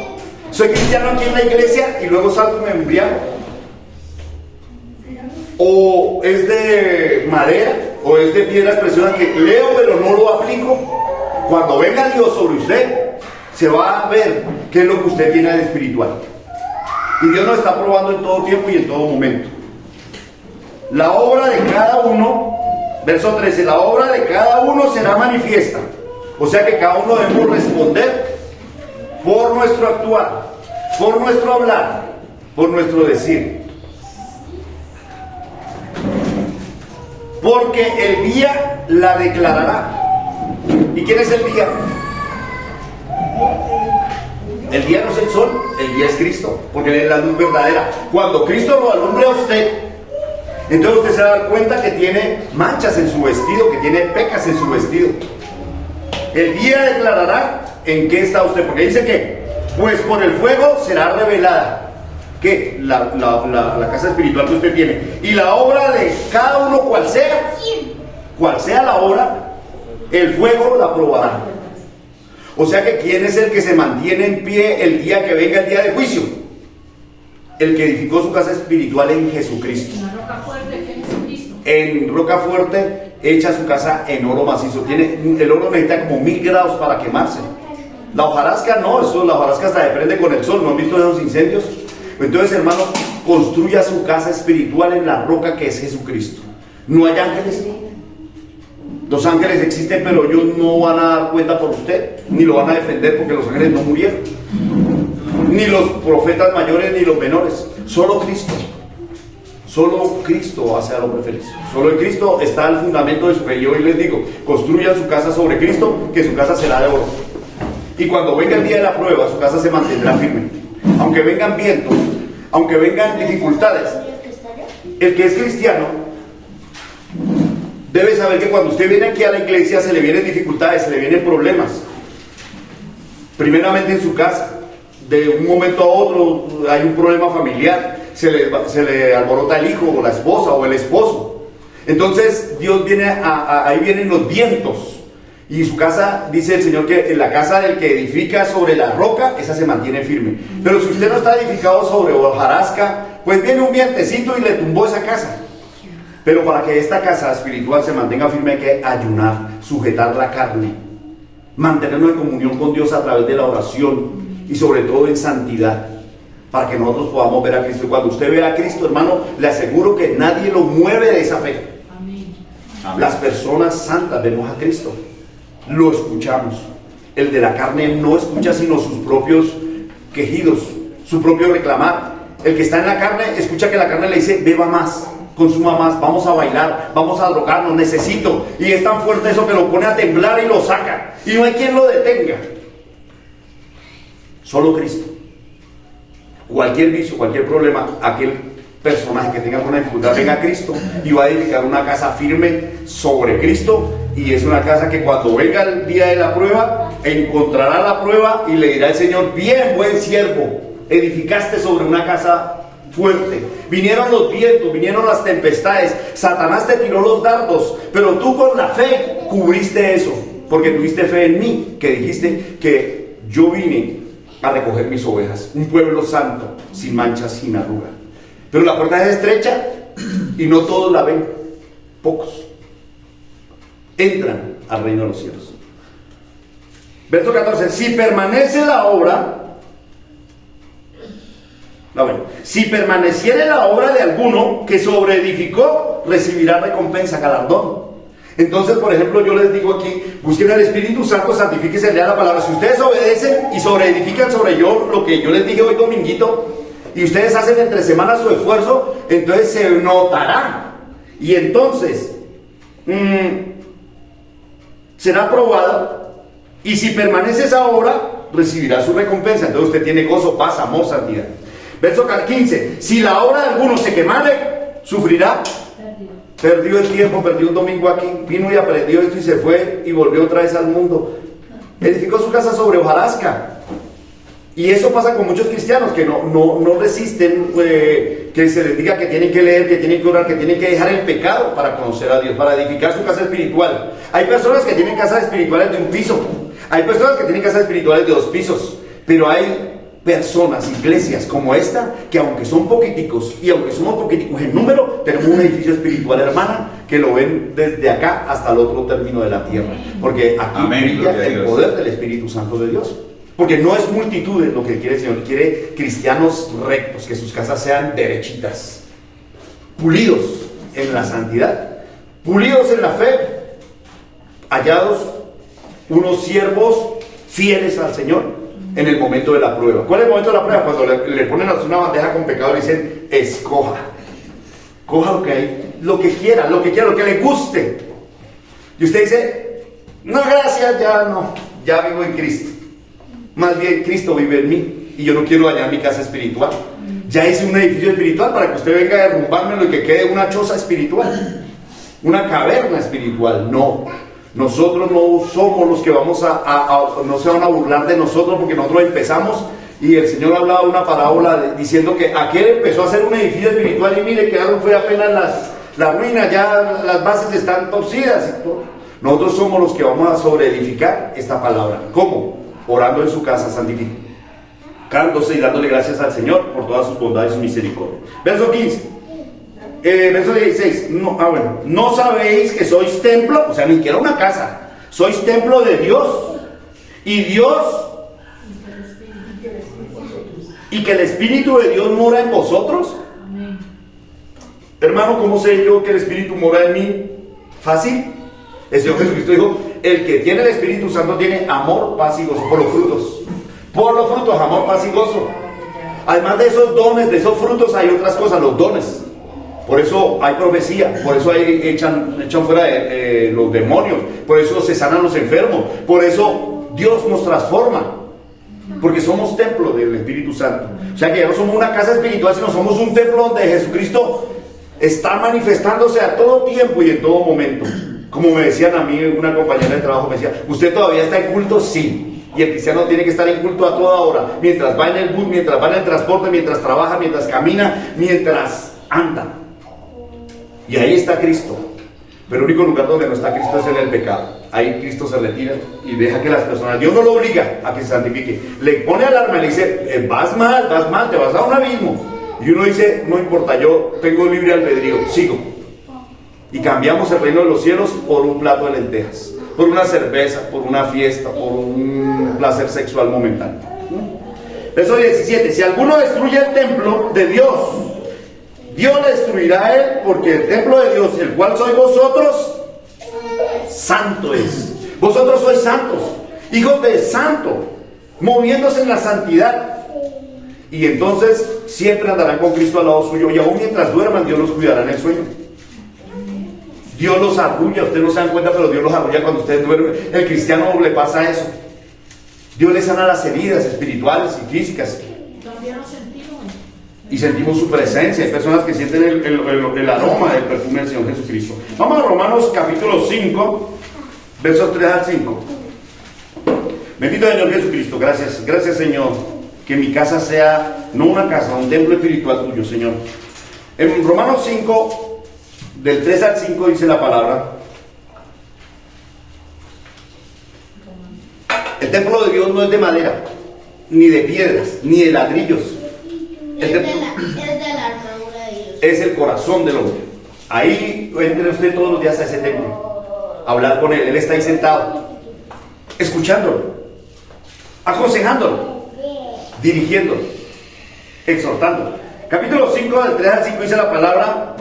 Soy cristiano aquí en la iglesia y luego salgo y me embriago. O es de madera, o es de piedras preciosas que leo pero no lo aplico. Cuando venga Dios sobre usted, se va a ver qué es lo que usted tiene de espiritual. Y Dios nos está probando en todo tiempo y en todo momento. La obra de cada uno, verso 13, la obra de cada uno será manifiesta. O sea que cada uno debemos responder por nuestro actuar, por nuestro hablar, por nuestro decir. Porque el día la declarará. ¿Y quién es el día? El día no es el sol, el día es Cristo, porque Él es la luz verdadera. Cuando Cristo lo alumbre a usted, entonces usted se va a dar cuenta que tiene manchas en su vestido, que tiene pecas en su vestido. El día declarará en qué está usted, porque dice que, pues por el fuego será revelada. ¿Qué? La casa espiritual que usted tiene. Y la obra de cada uno, cual sea la obra, el fuego la probará. O sea que ¿quién es el que se mantiene en pie el día que venga el día de juicio? El que edificó su casa espiritual en Jesucristo. En roca fuerte, hecha su casa en oro macizo. El oro necesita como 1000 grados para quemarse. La hojarasca no, la hojarasca hasta se prende con el sol. ¿No han visto esos incendios? Entonces, hermano, construya su casa espiritual en la roca que es Jesucristo. ¿No hay ángeles? Los ángeles existen, pero ellos no van a dar cuenta por usted, ni lo van a defender porque los ángeles no murieron. Ni los profetas mayores, ni los menores. Solo Cristo. Solo Cristo hace al hombre feliz. Solo en Cristo está el fundamento de su fe. Y hoy les digo, construyan su casa sobre Cristo, que su casa será de oro. Y cuando venga el día de la prueba, su casa se mantendrá firme. Aunque vengan vientos, aunque vengan dificultades, el que es cristiano debe saber que cuando usted viene aquí a la iglesia se le vienen dificultades, se le vienen problemas. Primeramente en su casa, de un momento a otro hay un problema familiar, se le alborota el hijo o la esposa o el esposo. Entonces Dios viene ahí vienen los vientos. Y su casa, dice el Señor, que en la casa del que edifica sobre la roca, esa se mantiene firme. Pero si usted no está edificado sobre hojarasca, pues viene un vientecito y le tumbó esa casa. Pero para que esta casa espiritual se mantenga firme hay que ayunar, sujetar la carne, mantenernos en comunión con Dios a través de la oración y sobre todo en santidad, para que nosotros podamos ver a Cristo. Y cuando usted ve a Cristo, hermano, le aseguro que nadie lo mueve de esa fe. Amén. Las personas santas vemos a Cristo. Lo escuchamos. El de la carne no escucha sino sus propios quejidos, su propio reclamar. El que está en la carne escucha que la carne le dice: beba más, consuma más, vamos a bailar, vamos a drogarnos, necesito. Y es tan fuerte eso que lo pone a temblar y lo saca. Y no hay quien lo detenga. Solo Cristo. Cualquier vicio, cualquier problema, aquel personaje que tenga alguna dificultad, venga a Cristo y va a edificar una casa firme sobre Cristo. Y es una casa que cuando venga el día de la prueba, encontrará la prueba y le dirá el Señor: bien, buen siervo, edificaste sobre una casa fuerte. Vinieron los vientos, vinieron las tempestades, Satanás te tiró los dardos, pero tú con la fe cubriste eso, porque tuviste fe en mí, que dijiste que yo vine a recoger mis ovejas, un pueblo santo, sin mancha, sin arruga. Pero la puerta es estrecha y no todos la ven, pocos entran al reino de los cielos. Verso 14, si permanece la obra, si permaneciere la obra de alguno que sobreedificó, recibirá recompensa, galardón. Entonces, por ejemplo, yo les digo aquí, busquen al Espíritu Santo, santifíquense, lean la palabra. Si ustedes obedecen y sobreedifican sobre lo que yo les dije hoy dominguito, y ustedes hacen entre semanas su esfuerzo, entonces se notará. Y entonces, será aprobada, y si permanece esa obra, recibirá su recompensa. Entonces usted tiene gozo, paz, amor, santidad. Verso 15, si la obra de alguno se quemare, sufrirá. Perdió el tiempo, perdió un domingo aquí, vino y aprendió esto y se fue y volvió otra vez al mundo. Edificó su casa sobre hojarasca. Y eso pasa con muchos cristianos que no resisten que se les diga que tienen que leer, que tienen que orar, que tienen que dejar el pecado para conocer a Dios, para edificar su casa espiritual. Hay personas que tienen casas espirituales de un piso, hay personas que tienen casas espirituales de 2 pisos, pero hay personas, iglesias como esta, que aunque son poquiticos y aunque somos poquiticos en número, tenemos un edificio espiritual, hermana, que lo ven desde acá hasta el otro término de la tierra, porque aquí brilla el poder del Espíritu Santo de Dios. Porque no es multitudes lo que quiere el Señor, quiere cristianos rectos, que sus casas sean derechitas, pulidos en la santidad, pulidos en la fe, hallados unos siervos fieles al Señor en el momento de la prueba. ¿Cuál es el momento de la prueba? Cuando le ponen una bandeja con pecado y dicen, escoja, coja lo que quiera, lo que le guste. Y usted dice, no, gracias, ya vivo en Cristo. Más bien Cristo vive en mí y yo no quiero dañar mi casa espiritual. Ya hice un edificio espiritual para que usted venga a derrumbármelo y que quede una choza espiritual, una caverna espiritual. No, nosotros no somos los que vamos no se van a burlar de nosotros, porque nosotros empezamos y el Señor hablaba de una parábola diciendo que aquel empezó a hacer un edificio espiritual y mire, quedaron fue apenas las ruinas, ya las bases están torcidas y todo. Nosotros somos los que vamos a sobreedificar esta palabra. ¿Cómo? Orando en su casa, santificándose y dándole gracias al Señor por todas sus bondades y su misericordia. Verso 15, verso 16, no sabéis que sois templo, o sea, ni siquiera una casa, sois templo de Dios, y que el Espíritu de Dios mora en vosotros. Hermano, ¿cómo sé yo que el Espíritu mora en mí? Fácil. El Señor Jesucristo dijo, el que tiene el Espíritu Santo tiene amor, paz y gozo, por los frutos. Por los frutos, amor, paz y gozo. Además de esos dones, de esos frutos, hay otras cosas, los dones. Por eso hay profecía, por eso echan fuera los demonios, por eso se sanan los enfermos, por eso Dios nos transforma, porque somos templo del Espíritu Santo. O sea que ya no somos una casa espiritual, sino somos un templo donde Jesucristo está manifestándose a todo tiempo y en todo momento. Como me decían a mí, una compañera de trabajo me decía, ¿usted todavía está en culto? Sí. Y el cristiano tiene que estar en culto a toda hora, mientras va en el bus, mientras va en el transporte, mientras trabaja, mientras camina, mientras anda. Y ahí está Cristo. Pero el único lugar donde no está Cristo es en el pecado. Ahí Cristo se retira y deja que las personas, Dios no lo obliga a que se santifique. Le pone alarma, le dice, vas mal, te vas a un abismo. Y uno dice, no importa, yo tengo libre albedrío, sigo. Y cambiamos el reino de los cielos por un plato de lentejas, por una cerveza, por una fiesta, por un placer sexual momentáneo. Verso 17, si alguno destruye el templo de Dios, Dios le destruirá a él, porque el templo de Dios, el cual sois vosotros, santo es. Vosotros sois santos, hijos del santo, moviéndose en la santidad. Y entonces siempre andarán con Cristo al lado suyo, y aún mientras duerman, Dios los cuidará en el sueño. Dios los arrulla, ustedes no se dan cuenta, pero Dios los arrulla cuando ustedes duermen. El cristiano le pasa eso. Dios le sana las heridas espirituales y físicas. También lo sentimos. Y sentimos su presencia. Hay personas que sienten el aroma del perfume del Señor Jesucristo. Vamos a Romanos capítulo 5, versos 3 al 5. Bendito Señor Jesucristo, gracias Señor que mi casa sea no una casa, un templo espiritual tuyo, Señor. En Romanos 5, del 3 al 5 dice la palabra: el templo de Dios no es de madera, ni de piedras, ni de ladrillos. Es de la armadura de Dios. Es el corazón del hombre. Ahí entre usted todos los días a ese templo, a hablar con él. Él está ahí sentado, escuchándolo, aconsejándolo, dirigiéndolo, exhortándolo. Capítulo 5, del 3 al 5 dice la palabra,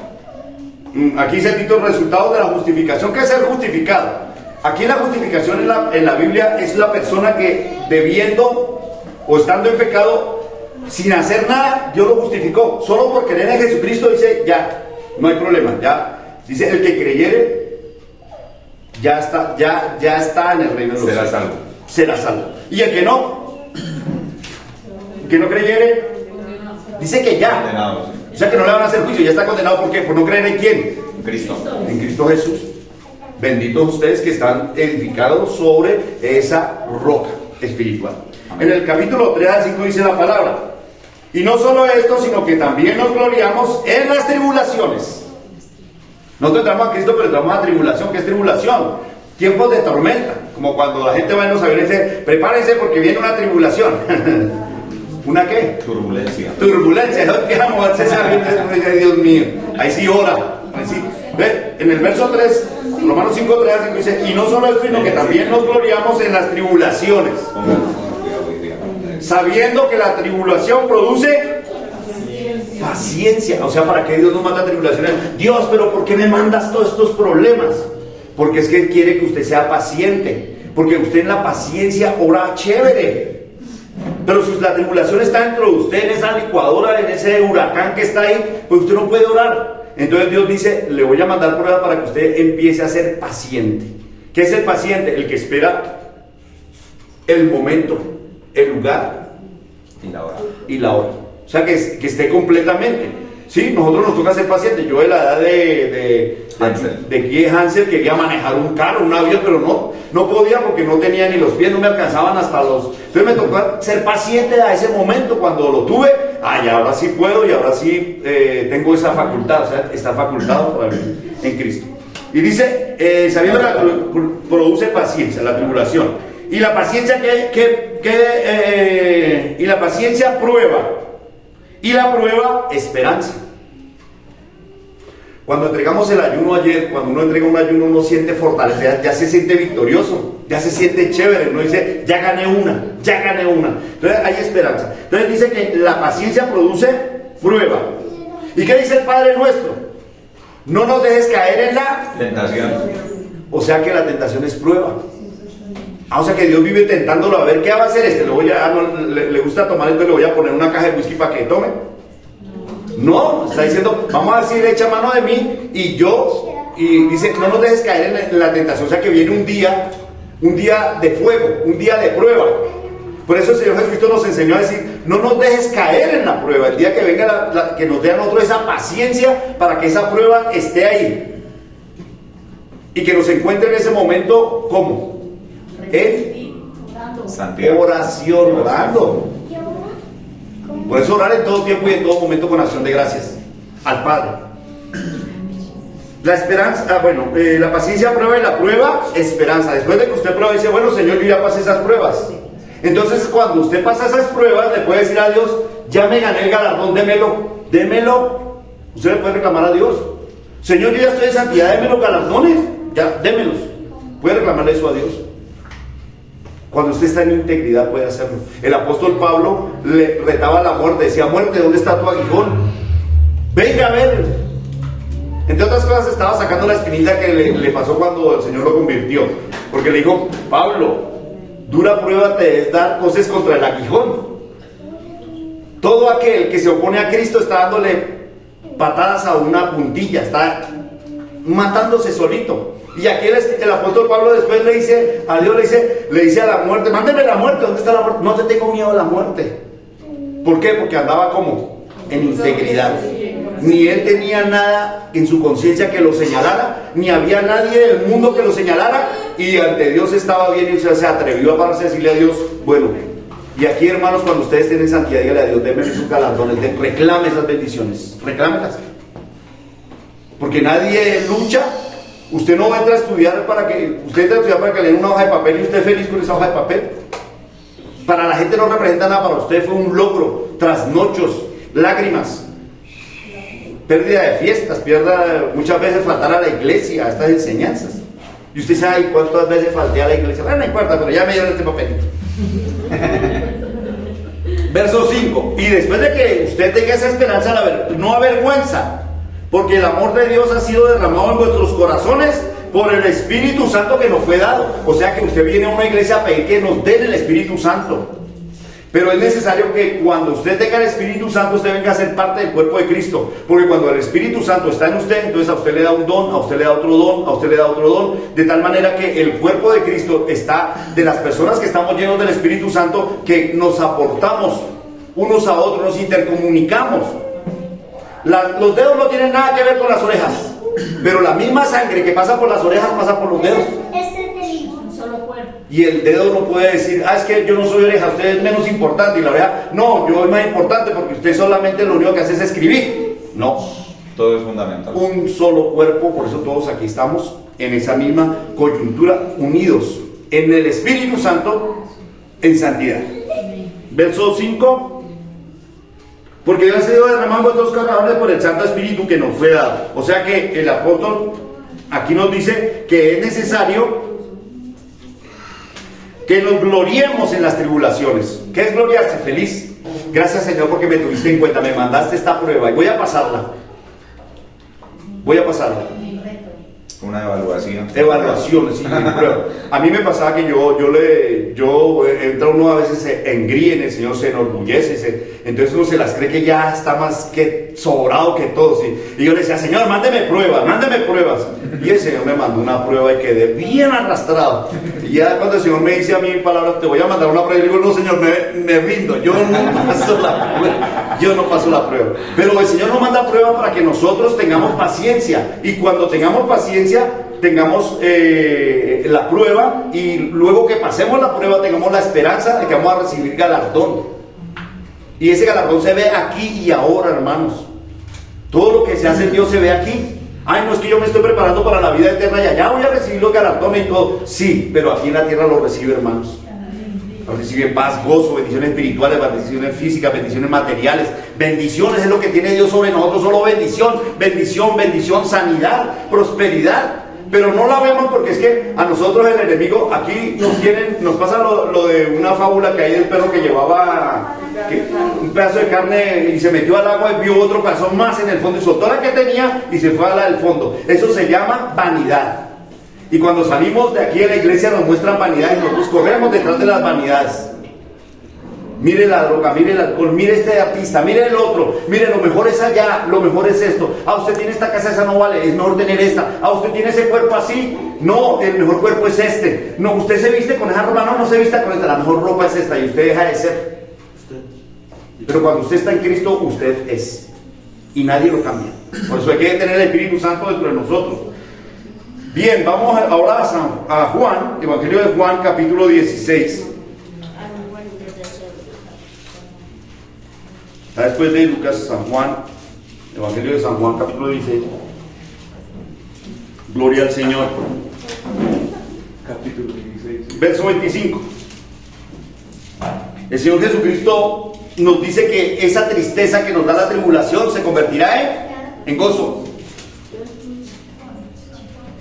aquí dice el título: resultados de la justificación. ¿Qué es ser justificado? Aquí la justificación en la Biblia es la persona que, debiendo o estando en pecado, sin hacer nada, Dios lo justificó. Solo por creer en Jesucristo dice, ya, no hay problema, ya. Dice, el que creyere, ya está en el reino de los cielos. Será salvo. Y el que no creyere, dice que ya. Condenado, sí. O sea que no le van a hacer juicio, ya está condenado. ¿Por qué? Por no creer en quién. En Cristo. En Cristo Jesús. Benditos ustedes que están edificados sobre esa roca espiritual. Amén. En el capítulo 3 al 5 dice la palabra: y no solo esto, sino que también nos gloriamos en las tribulaciones. Nosotros entramos a Cristo, pero entramos a tribulación. ¿Qué es tribulación? Tiempos de tormenta. Como cuando la gente va en los aviones y dice, prepárense porque viene una tribulación. ¿Una qué? Turbulencia. Turbulencia. Dios mío. Ahí sí ora. Ahí sí. ¿Ve? En el verso 3, Romanos 5, 3 al 5 dice: y no solo esto, sino que también nos gloriamos en las tribulaciones, sabiendo que la tribulación produce paciencia. O sea, ¿para qué Dios nos manda tribulaciones? Dios, pero ¿por qué me mandas todos estos problemas? Porque es que Él quiere que usted sea paciente, porque usted en la paciencia ora chévere. Pero si la tribulación está dentro de usted, en esa licuadora, en ese huracán que está ahí, pues usted no puede orar. Entonces Dios dice: le voy a mandar prueba para que usted empiece a ser paciente. ¿Qué es el paciente? El que espera el momento, el lugar y la hora. O sea, que esté completamente. Sí, nosotros nos toca ser pacientes. Yo de la edad de Hansel quería manejar un carro, un avión, pero no podía porque no tenía ni los pies, no me alcanzaban hasta los... Entonces me tocó ser paciente a ese momento. Cuando lo tuve, y ahora sí puedo, y ahora sí tengo esa facultad, o sea, está facultado para mí en Cristo. Y dice, sabiendo que produce paciencia, la tribulación. Y la paciencia y la paciencia prueba. Y la prueba, esperanza. Cuando entregamos el ayuno ayer, cuando uno entrega un ayuno, uno siente fortaleza, ya se siente victorioso, ya se siente chévere. Uno dice, ya gané una. Entonces hay esperanza. Entonces dice que la paciencia produce prueba. ¿Y qué dice el Padre nuestro? No nos dejes caer en la tentación. O sea que la tentación es prueba. O sea que Dios vive tentándolo a ver qué va a hacer este. Le gusta tomar, entonces le voy a poner una caja de whisky para que tome. No, está diciendo, vamos a decir, echa mano de mí y dice, no nos dejes caer en la tentación. O sea que viene un día de fuego, un día de prueba. Por eso el Señor Jesucristo nos enseñó a decir, no nos dejes caer en la prueba. El día que venga, que nos dé a nosotros esa paciencia para que esa prueba esté ahí. Y que nos encuentre en ese momento, ¿cómo? En oración, orando. Por eso orar en todo tiempo y en todo momento con acción de gracias al Padre. La esperanza, la paciencia prueba y la prueba, esperanza. Después de que usted prueba, dice, bueno, Señor, yo ya pasé esas pruebas. Entonces, cuando usted pasa esas pruebas, le puede decir a Dios, ya me gané el galardón, démelo. Usted le puede reclamar a Dios, Señor, yo ya estoy en santidad, déme los galardones, ya, démelos. Puede reclamarle eso a Dios. Cuando usted está en integridad puede hacerlo. El apóstol Pablo le retaba a la muerte, decía, muerte, ¿dónde está tu aguijón? Venga a ver. Entre otras cosas estaba sacando la espinita que le pasó cuando el Señor lo convirtió. Porque le dijo, Pablo, dura prueba te es dar cosas contra el aguijón. Todo aquel que se opone a Cristo está dándole patadas a una puntilla, está matándose solito. Y aquí el apóstol Pablo después le dice a Dios, le dice a la muerte, mándeme la muerte. ¿Dónde está la muerte? No te tengo miedo a la muerte. ¿Por qué? Porque andaba como en integridad. Ni él tenía nada en su conciencia que lo señalara, ni había nadie del mundo que lo señalara, y ante Dios estaba bien, y se atrevió a pararse a decirle a Dios, bueno, Y aquí, hermanos, cuando ustedes tienen santidad, dígale a Dios, déme sus galardones, reclame esas bendiciones, reclámelas. Porque nadie lucha. Usted no va a entrar a estudiar para que le den una hoja de papel y usted es feliz con esa hoja de papel. Para la gente no representa nada, para usted fue un logro, trasnochos, lágrimas, pérdida de fiestas, muchas veces faltar a la iglesia, a estas enseñanzas. Y usted sabe cuántas veces falté a la iglesia. Bueno, no importa, pero ya me dieron este papelito. Verso 5. Y después de que usted tenga esa esperanza, no avergüenza, porque el amor de Dios ha sido derramado en vuestros corazones por el Espíritu Santo que nos fue dado. O sea que usted viene a una iglesia a pedir que nos den el Espíritu Santo. Pero es necesario que cuando usted tenga el Espíritu Santo, usted venga a ser parte del cuerpo de Cristo. Porque cuando el Espíritu Santo está en usted, entonces a usted le da un don, a usted le da otro don, a usted le da otro don. De tal manera que el cuerpo de Cristo está de las personas que estamos llenos del Espíritu Santo, que nos aportamos unos a otros, nos intercomunicamos. Los dedos no tienen nada que ver con las orejas, pero la misma sangre que pasa por las orejas pasa por los dedos. Y el dedo no puede decir, es que yo no soy oreja, usted es menos importante. Y la oreja, no, yo soy más importante porque usted solamente lo único que hace es escribir. No. Todo es fundamental. Un solo cuerpo, por eso todos aquí estamos en esa misma coyuntura, unidos en el Espíritu Santo, en santidad. Verso 5. Porque Dios ha sido derramado en vuestros corazones por el Santo Espíritu que nos fue dado. O sea que el apóstol aquí nos dice que es necesario que nos gloriemos en las tribulaciones. ¿Qué es gloriarse? Feliz. Gracias, Señor, porque me tuviste en cuenta, me mandaste esta prueba y voy a pasarla. Una evaluación. Evaluaciones, sí, prueba. A mí me pasaba que yo entra uno a veces, se engríe en el Señor, se enorgullece, entonces uno se las cree que ya está más que sobrado que todo, ¿sí? Y yo le decía, Señor, mándeme pruebas. Y el Señor me mandó una prueba y quedé bien arrastrado. Y ya cuando el Señor me dice a mí palabras, te voy a mandar una prueba, y digo, no, Señor, me rindo, yo no paso la prueba. Pero el Señor nos manda prueba para que nosotros tengamos paciencia, y cuando tengamos paciencia, tengamos la prueba, y luego que pasemos la prueba tengamos la esperanza de que vamos a recibir galardón. Y ese galardón se ve aquí y ahora, hermanos. Todo lo que se hace en Dios se ve aquí. Ay, no, es que yo me estoy preparando para la vida eterna y allá voy a recibir los galardones y todo. Sí, pero aquí en la tierra lo recibe, hermanos. Recibe paz, gozo, bendiciones espirituales, bendiciones físicas, bendiciones materiales. Bendiciones es lo que tiene Dios sobre nosotros, solo bendición, sanidad, prosperidad. Pero no la vemos porque es que a nosotros el enemigo aquí nos pasa lo de una fábula que hay del perro que llevaba un pedazo de carne y se metió al agua y vio otro pedazo más en el fondo y soltó la que tenía y se fue a la del fondo. Eso se llama vanidad. Y cuando salimos de aquí de la iglesia nos muestran vanidad y nosotros corremos detrás de las vanidades. Mire la droga, mire el alcohol, mire este artista, mire el otro, mire lo mejor es allá, lo mejor es esto. Usted tiene esta casa, esa no vale, es mejor tener esta. Usted tiene ese cuerpo así, no, el mejor cuerpo es este. No, usted se viste con esa ropa, no se vista con esta, la mejor ropa es esta y usted deja de ser. Pero cuando usted está en Cristo, usted es. Y nadie lo cambia. Por eso hay que tener el Espíritu Santo dentro de nosotros. Bien, vamos ahora a Juan, Evangelio de Juan, capítulo 16. Está después de Lucas, San Juan, Evangelio de San Juan, capítulo 16. Gloria al Señor. Capítulo 16. Verso 25. El Señor Jesucristo nos dice que esa tristeza que nos da la tribulación se convertirá en gozo.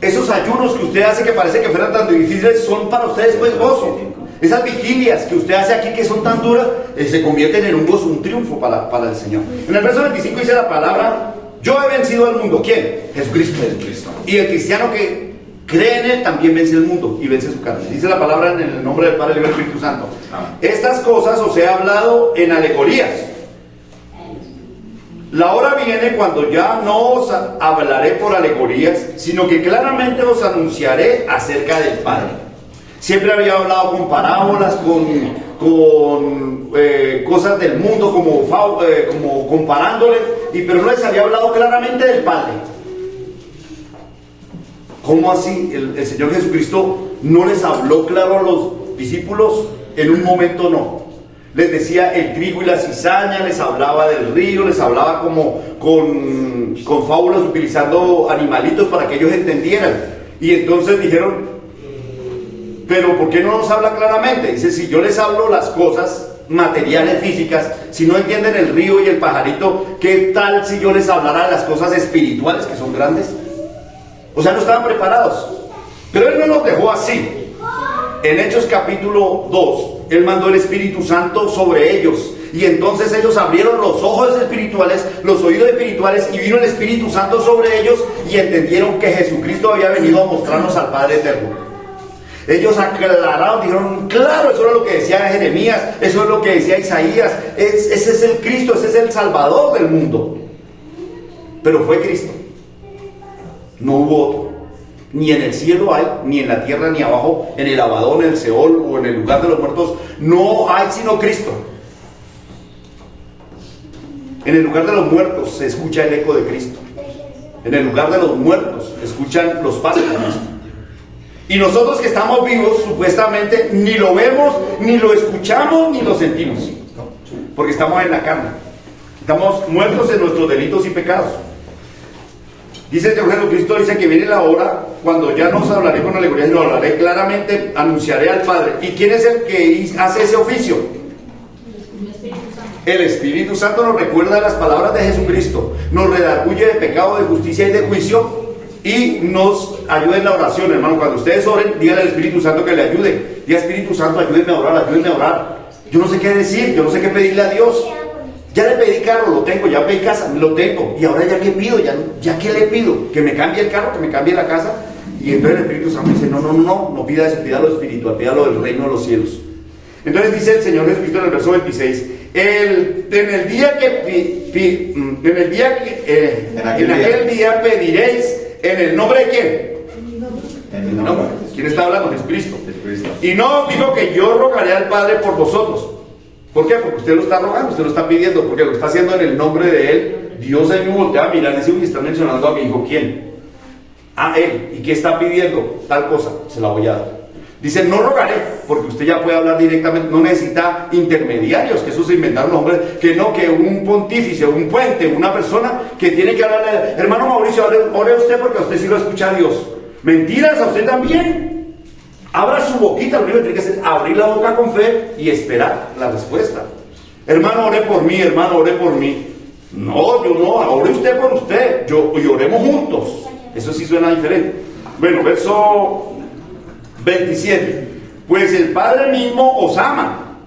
Esos ayunos que usted hace que parece que fueran tan difíciles son para ustedes pues gozo. Esas vigilias que usted hace aquí que son tan duras se convierten en un gozo, un triunfo para el Señor. En el verso 25 dice la palabra: yo he vencido al mundo. ¿Quién? Jesucristo. Y el cristiano que cree en Él también vence el mundo y vence su carne. Dice la palabra en el nombre del Padre, del Hijo y del Espíritu Santo. Estas cosas os he hablado en alegorías. La hora viene cuando ya no os hablaré por alegorías, sino que claramente os anunciaré acerca del Padre. Siempre había hablado con parábolas, con cosas del mundo, como comparándoles, pero no les había hablado claramente del Padre. ¿Cómo así? El Señor Jesucristo no les habló claro a los discípulos en un momento, no. Les decía el trigo y la cizaña, les hablaba del río, les hablaba como con fábulas, utilizando animalitos para que ellos entendieran. Y entonces dijeron, pero ¿por qué no nos habla claramente? Dice, si yo les hablo las cosas materiales, físicas, si no entienden el río y el pajarito, ¿qué tal si yo les hablara de las cosas espirituales que son grandes? O sea, no estaban preparados. Pero Él no los dejó así. En Hechos capítulo 2, Él mandó el Espíritu Santo sobre ellos. Y entonces ellos abrieron los ojos espirituales, los oídos espirituales, y vino el Espíritu Santo sobre ellos y entendieron que Jesucristo había venido a mostrarnos al Padre Eterno. Ellos aclararon, dijeron, claro, eso es lo que decía Jeremías, eso es lo que decía Isaías, ese es el Cristo, ese es el Salvador del mundo. Pero fue Cristo, no hubo otro. Ni en el cielo hay, ni en la tierra, ni abajo, en el Abadón, en el Seol o en el lugar de los muertos, no hay sino Cristo. En el lugar de los muertos se escucha el eco de Cristo. En el lugar de los muertos se escuchan los pasos de Cristo. Y nosotros que estamos vivos, supuestamente, ni lo vemos, ni lo escuchamos, ni lo sentimos. Porque estamos en la carne. Estamos muertos en nuestros delitos y pecados. Dice el Señor Jesucristo, dice que viene la hora cuando ya no os hablaré con alegorías, sino hablaré claramente, anunciaré al Padre. ¿Y quién es el que hace ese oficio? El Espíritu Santo nos recuerda las palabras de Jesucristo, nos redarguye de pecado, de justicia y de juicio, y nos ayuda en la oración, hermano. Cuando ustedes oren, díganle al Espíritu Santo que le ayude. Diga, Espíritu Santo, ayúdenme a orar, ayúdenme a orar. Yo no sé qué decir, yo no sé qué pedirle a Dios. Ya le pedí carro, lo tengo, ya pedí casa, lo tengo. Y ahora ya qué pido, ya qué le pido, que me cambie el carro, que me cambie la casa. Y entonces el Espíritu Santo dice, no pida eso, pida lo espiritual, pida lo del reino de los cielos. Entonces dice el Señor Jesucristo en el verso 26, en aquel día pediréis en el nombre de quién. En el nombre. ¿Quién está hablando? Jesucristo. Jesucristo. Y no digo que yo rogaré al Padre por vosotros. ¿Por qué? Porque usted lo está rogando, usted lo está pidiendo, porque lo está haciendo en el nombre de Él. Dios ahí me voltea a mirar y dice, uy, están mencionando a mi hijo. ¿Quién? A Él. ¿Y qué está pidiendo? Tal cosa, se la voy a dar. Dice, no rogaré, porque usted ya puede hablar directamente, no necesita intermediarios, que eso se inventaron los hombres, que un pontífice, un puente, una persona que tiene que hablarle, hermano Mauricio, ore usted porque a usted sí lo escucha a Dios. Mentiras, a usted también. Abra su boquita, lo único que tiene que hacer es abrir la boca con fe y esperar la respuesta. Hermano, ore por mí, hermano, ore por mí. No, yo no, ore usted por usted, y oremos juntos. Eso sí suena diferente. Bueno, verso 27. Pues el Padre mismo os ama,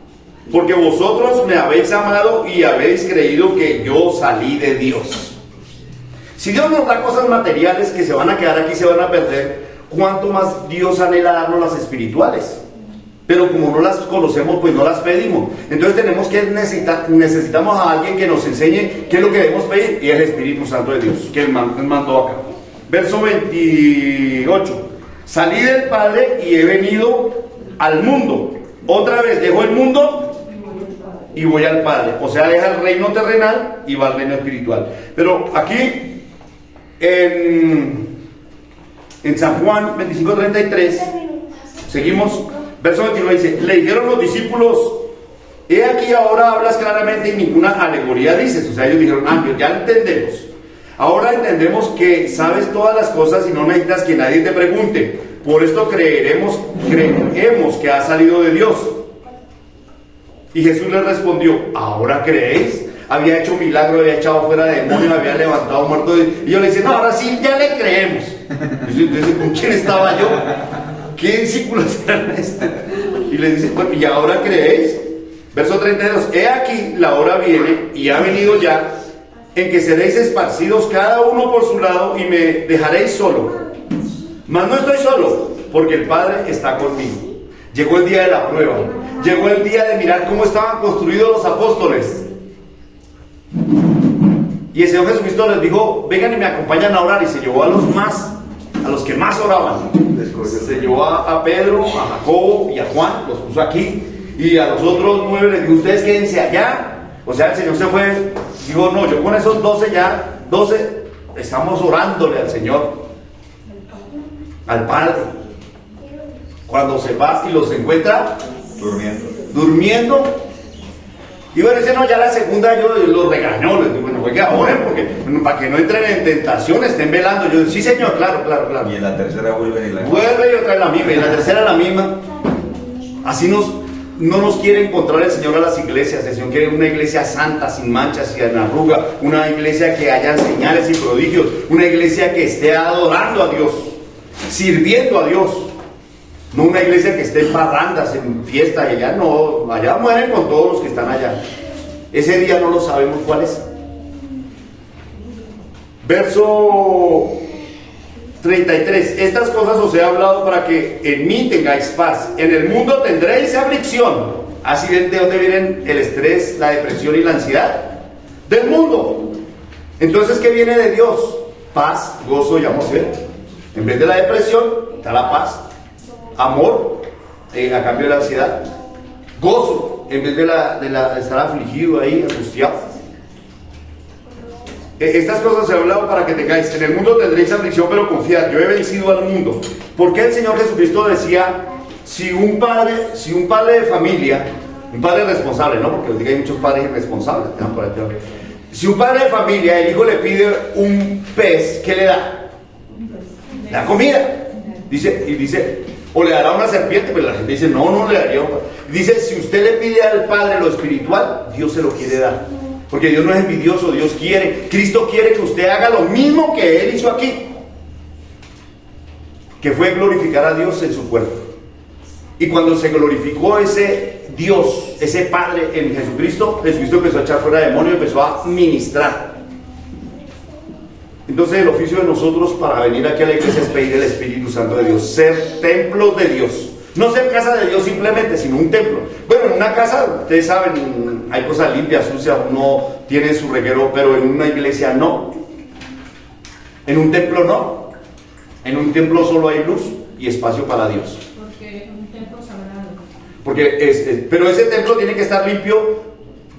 porque vosotros me habéis amado y habéis creído que yo salí de Dios. Si Dios nos da cosas materiales que se van a quedar aquí, se van a perder, ¿cuánto más Dios anhela darnos las espirituales? Pero como no las conocemos, pues no las pedimos. Entonces necesitamos a alguien que nos enseñe qué es lo que debemos pedir, y es el Espíritu Santo de Dios, que Él mandó acá. Verso 28. Salí del Padre y he venido al mundo. Otra vez dejo el mundo y voy al Padre. O sea, deja el reino terrenal y va al reino espiritual. Pero aquí en San Juan 25:33 seguimos. Verso 29 dice, le dijeron los discípulos, he aquí ahora hablas claramente y ninguna alegoría dices. O sea, ellos dijeron, ya entendemos. Ahora entendemos que sabes todas las cosas y no necesitas que nadie te pregunte. Por esto creemos que ha salido de Dios. Y Jesús les respondió, ¿ahora creéis? Había hecho milagro, había echado fuera demonios, había levantado muertos. Y yo le decía, no, ahora sí, ya le creemos. Entonces, ¿con quién estaba yo? ¿Qué discípulos eran estos? Y le dice, bueno, ¿y ahora creéis? Verso 32, he aquí, la hora viene y ha venido ya, en que seréis esparcidos cada uno por su lado y me dejaréis solo. Mas no estoy solo, porque el Padre está conmigo. Llegó el día de la prueba. Llegó el día de mirar cómo estaban construidos los apóstoles. Y el Señor Jesucristo les dijo, vengan y me acompañan a orar. Y se llevó a los que más oraban. Se llevó a Pedro, a Jacobo y a Juan, los puso aquí. Y a los otros 9 les dijo, ustedes quédense allá. O sea, el Señor se fue, dijo, no, yo con esos 12 estamos orándole al Señor, al Padre. Cuando se va y los encuentra durmiendo, Y bueno, dice, no, ya la segunda yo los regañó, les digo, bueno, oiga, oren, porque para que no entren en tentación, estén velando. Yo digo, sí señor, claro. Y en la tercera vuelve y la Vuelve y otra vez la misma, y en la tercera la misma. Así no nos quiere encontrar el Señor a las iglesias. El Señor quiere una iglesia santa, sin manchas y sin arruga, una iglesia que haya señales y prodigios, una iglesia que esté adorando a Dios, sirviendo a Dios. No una iglesia que esté en parrandas, en fiesta, y allá no, allá mueren con todos los que están allá. Ese día no lo sabemos cuál es. Verso 33. Estas cosas os he hablado para que en mí tengáis paz. En el mundo tendréis aflicción. Así de dónde vienen el estrés, la depresión y la ansiedad. Del mundo. Entonces, ¿qué viene de Dios? Paz, gozo y amor. En vez de la depresión, está la paz. Amor, a cambio de la ansiedad. Gozo, en vez de estar afligido ahí, angustiado. Estas cosas se han hablado para que tengáis. En el mundo tendréis aflicción, pero confiad, yo he vencido al mundo. ¿Por qué el Señor Jesucristo decía, si un padre de familia, un padre responsable, ¿no? Porque os digo, hay muchos padres irresponsables. Si un padre de familia, el hijo le pide un pez, ¿qué le da? Le da comida. Dice, o le dará una serpiente, pero la gente dice, no le daría. Dice, si usted le pide al Padre lo espiritual, Dios se lo quiere dar. Porque Dios no es envidioso, Dios quiere. Cristo quiere que usted haga lo mismo que Él hizo aquí. Que fue glorificar a Dios en su cuerpo. Y cuando se glorificó ese Dios, ese Padre en Jesucristo empezó a echar fuera demonios, empezó a ministrar. Entonces el oficio de nosotros para venir aquí a la iglesia es pedir el Espíritu Santo de Dios, ser templos de Dios, no ser casa de Dios simplemente, sino un templo. Bueno, en una casa, ustedes saben, hay cosas limpias, sucias, uno tiene su reguero, pero en una iglesia no, en un templo no, en un templo solo hay luz y espacio para Dios. Porque un templo sagrado. Pero ese templo tiene que estar limpio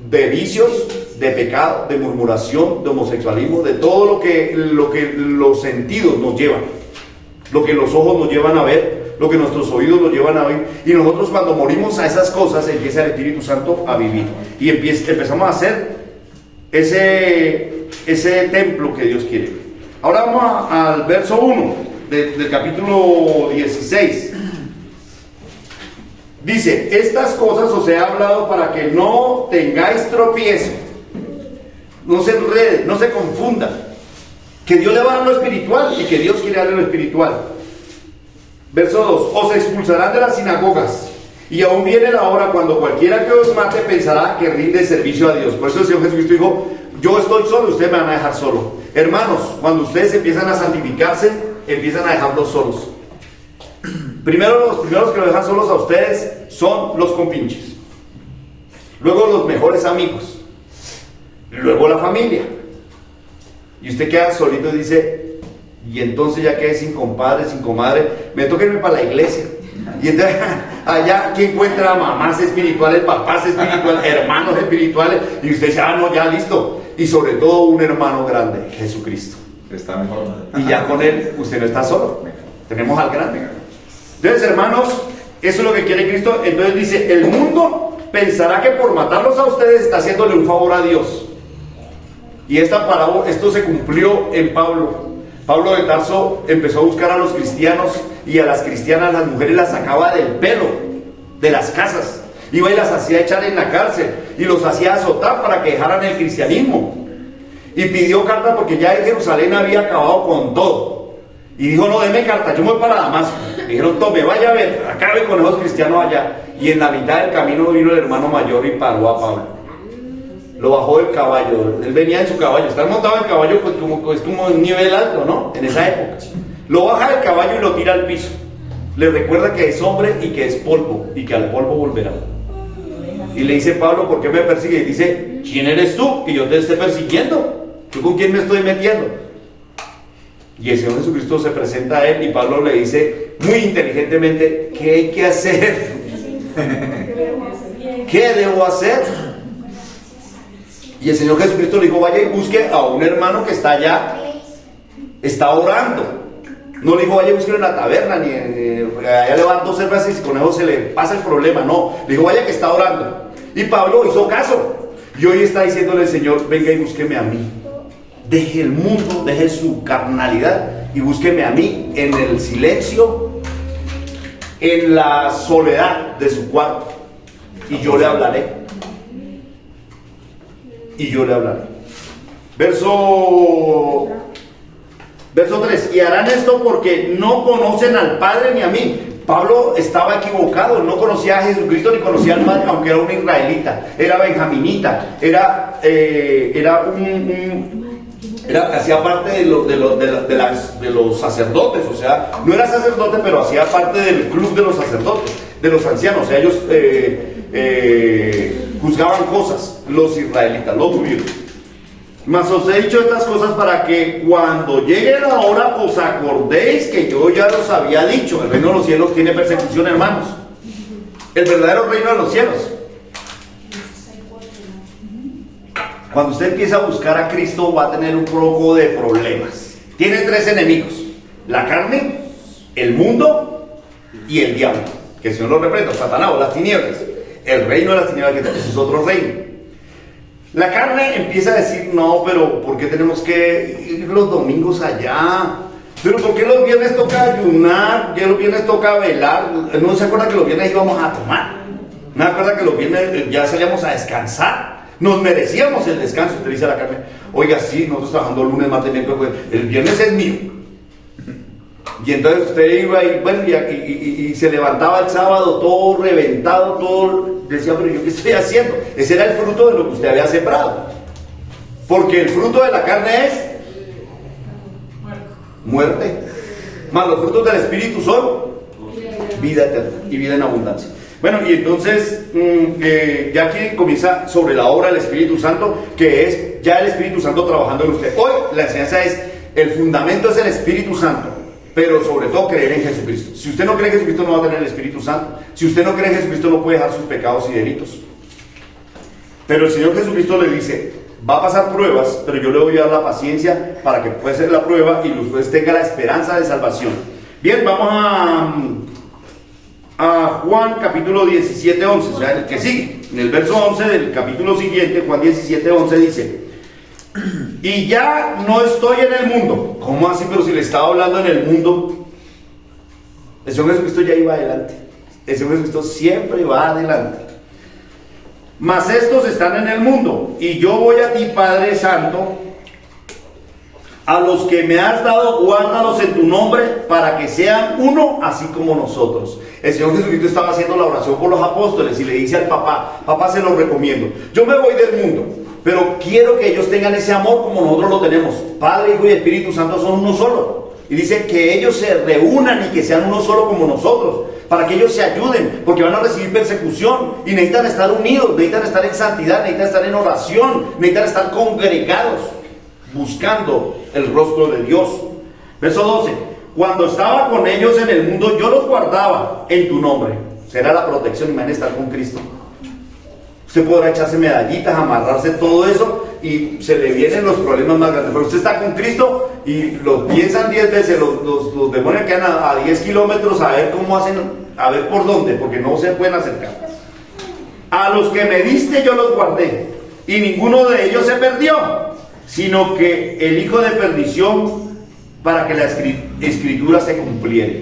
de vicios, de pecado, de murmuración, de homosexualismo, de todo lo que los sentidos nos llevan, lo que los ojos nos llevan a ver, lo que nuestros oídos nos llevan a oír. Y nosotros cuando morimos a esas cosas empieza el Espíritu Santo a vivir y empezamos a hacer ese templo que Dios quiere. Ahora vamos al verso 1 del capítulo 16. Dice, estas cosas os he hablado para que no tengáis tropiezo, no se enreden, no se confundan, que Dios le va a dar lo espiritual y que Dios quiere darle lo espiritual. Verso 2, os expulsarán de las sinagogas y aún viene la hora cuando cualquiera que os mate pensará que rinde servicio a Dios. Por eso el Señor Jesucristo dijo, yo estoy solo, ustedes me van a dejar solo. Hermanos, cuando ustedes empiezan a santificarse, empiezan a dejarlos solos. Primero, los primeros que lo dejan solos a ustedes son los compinches. Luego los mejores amigos. Luego la familia. Y usted queda solito y dice, y entonces ya quedé sin compadre, sin comadre, me toca irme para la iglesia. Y entonces allá aquí encuentra mamás espirituales, papás espirituales, hermanos espirituales. Y usted dice, no, ya listo. Y sobre todo un hermano grande, Jesucristo. Está mejor. Y ya con él usted no está solo. Tenemos al grande. Entonces, hermanos, eso es lo que quiere Cristo. Entonces dice, el mundo pensará que por matarlos a ustedes está haciéndole un favor a Dios. Y esto se cumplió en Pablo. Pablo de Tarso empezó a buscar a los cristianos y a las cristianas, las mujeres las sacaba del pelo, de las casas. Iba y las hacía echar en la cárcel y los hacía azotar para que dejaran el cristianismo. Y pidió carta porque ya en Jerusalén había acabado con todo. Y dijo, no, deme carta, yo me voy para Damasco. Dijeron, tome, vaya a ver, acabe con esos cristianos allá. Y en la mitad del camino vino el hermano mayor y paró a Pablo. Lo bajó del caballo, él venía en su caballo, estar montado en el caballo pues es como un nivel alto, ¿no? En esa época. Lo baja del caballo y lo tira al piso. Le recuerda que es hombre y que es polvo, y que al polvo volverá. Y le dice, Pablo, ¿por qué me persigue? Y dice, ¿quién eres tú que yo te esté persiguiendo? ¿Yo con quién me estoy metiendo? Y el Señor Jesucristo se presenta a él y Pablo le dice muy inteligentemente, ¿qué hay que hacer? ¿Qué debo hacer? Y el Señor Jesucristo le dijo, vaya y busque a un hermano que está allá, está orando. No le dijo, vaya y busque en la taberna, ni allá le van 2 cervezas y con eso se le pasa el problema. No, le dijo, vaya que está orando. Y Pablo hizo caso. Y hoy está diciéndole el Señor, venga y búsqueme a mí. Deje el mundo, deje su carnalidad y búsqueme a mí en el silencio, en la soledad de su cuarto. Y yo le hablaré. Y yo le hablaré. Verso 3. Y harán esto porque no conocen al Padre ni a mí. Pablo estaba equivocado, no conocía a Jesucristo ni conocía al Padre, aunque era un israelita, era benjaminita, hacía parte de los sacerdotes, o sea, no era sacerdote, pero hacía parte del club de los sacerdotes, de los ancianos, o sea, ellos juzgaban cosas, los israelitas, los judíos. Mas os he dicho estas cosas para que cuando llegue la hora os acordéis que yo ya los había dicho. El reino de los cielos tiene persecución, hermanos. El verdadero reino de los cielos. Cuando usted empieza a buscar a Cristo va a tener un poco de problemas. Tiene 3 enemigos: la carne, el mundo y el diablo, que el Señor lo reprenda, Satanás o las tinieblas. El reino de las tinieblas, que es otro reino. La carne empieza a decir, no, pero ¿por qué tenemos que ir los domingos allá? Pero ¿por qué los viernes toca ayunar? ¿Qué los viernes toca velar? ¿No se acuerda que los viernes íbamos a tomar? ¿No se acuerda que los viernes ya salíamos a descansar? Nos merecíamos el descanso. Usted dice a la carne, oiga, sí, nosotros trabajando lunes, martes, miércoles, el viernes es mío. Y entonces usted iba y, bueno, y se levantaba el sábado todo reventado, todo, decía, pero ¿yo qué estoy haciendo? Ese era el fruto de lo que usted había sembrado. Porque el fruto de la carne es muerte. Más los frutos del Espíritu son vida eterna y vida en abundancia. Bueno, y entonces ya aquí comienza sobre la obra del Espíritu Santo, que es ya el Espíritu Santo trabajando en usted. Hoy la enseñanza es, el fundamento es el Espíritu Santo, pero sobre todo creer en Jesucristo. Si usted no cree en Jesucristo, no va a tener el Espíritu Santo. Si usted no cree en Jesucristo, no puede dejar sus pecados y delitos. Pero el Señor Jesucristo le dice, va a pasar pruebas, pero yo le voy a dar la paciencia para que pueda hacer la prueba y usted tenga la esperanza de salvación. Bien, vamos a Juan capítulo 17, 11, o sea, el que sigue. En el verso 11 del capítulo siguiente, Juan 17, 11 dice, y ya no estoy en el mundo. ¿Cómo así? Pero si le estaba hablando en el mundo. El Señor Jesucristo ya iba adelante. El Señor Jesucristo siempre va adelante. Mas estos están en el mundo, y yo voy a ti, Padre Santo, a los que me has dado, guárdalos en tu nombre, para que sean uno, así como nosotros. El Señor Jesucristo estaba haciendo la oración por los apóstoles y le dice al papá, papá, se los recomiendo, yo me voy del mundo, pero quiero que ellos tengan ese amor como nosotros lo tenemos. Padre, Hijo y Espíritu Santo son uno solo. Y dice que ellos se reúnan y que sean uno solo como nosotros, para que ellos se ayuden, porque van a recibir persecución y necesitan estar unidos, necesitan estar en santidad, necesitan estar en oración, necesitan estar congregados, buscando el rostro de Dios. Verso 12, cuando estaba con ellos en el mundo, yo los guardaba en tu nombre. Será la protección, imagínate estar con Cristo. Usted podrá echarse medallitas, amarrarse todo eso y se le vienen los problemas más grandes. Pero usted está con Cristo y lo piensan 10 veces, los demonios quedan a 10 kilómetros a ver cómo hacen, a ver por dónde, porque no se pueden acercar. A los que me diste yo los guardé, y ninguno de ellos se perdió, sino que el hijo de perdición, para que la escritura se cumpliera.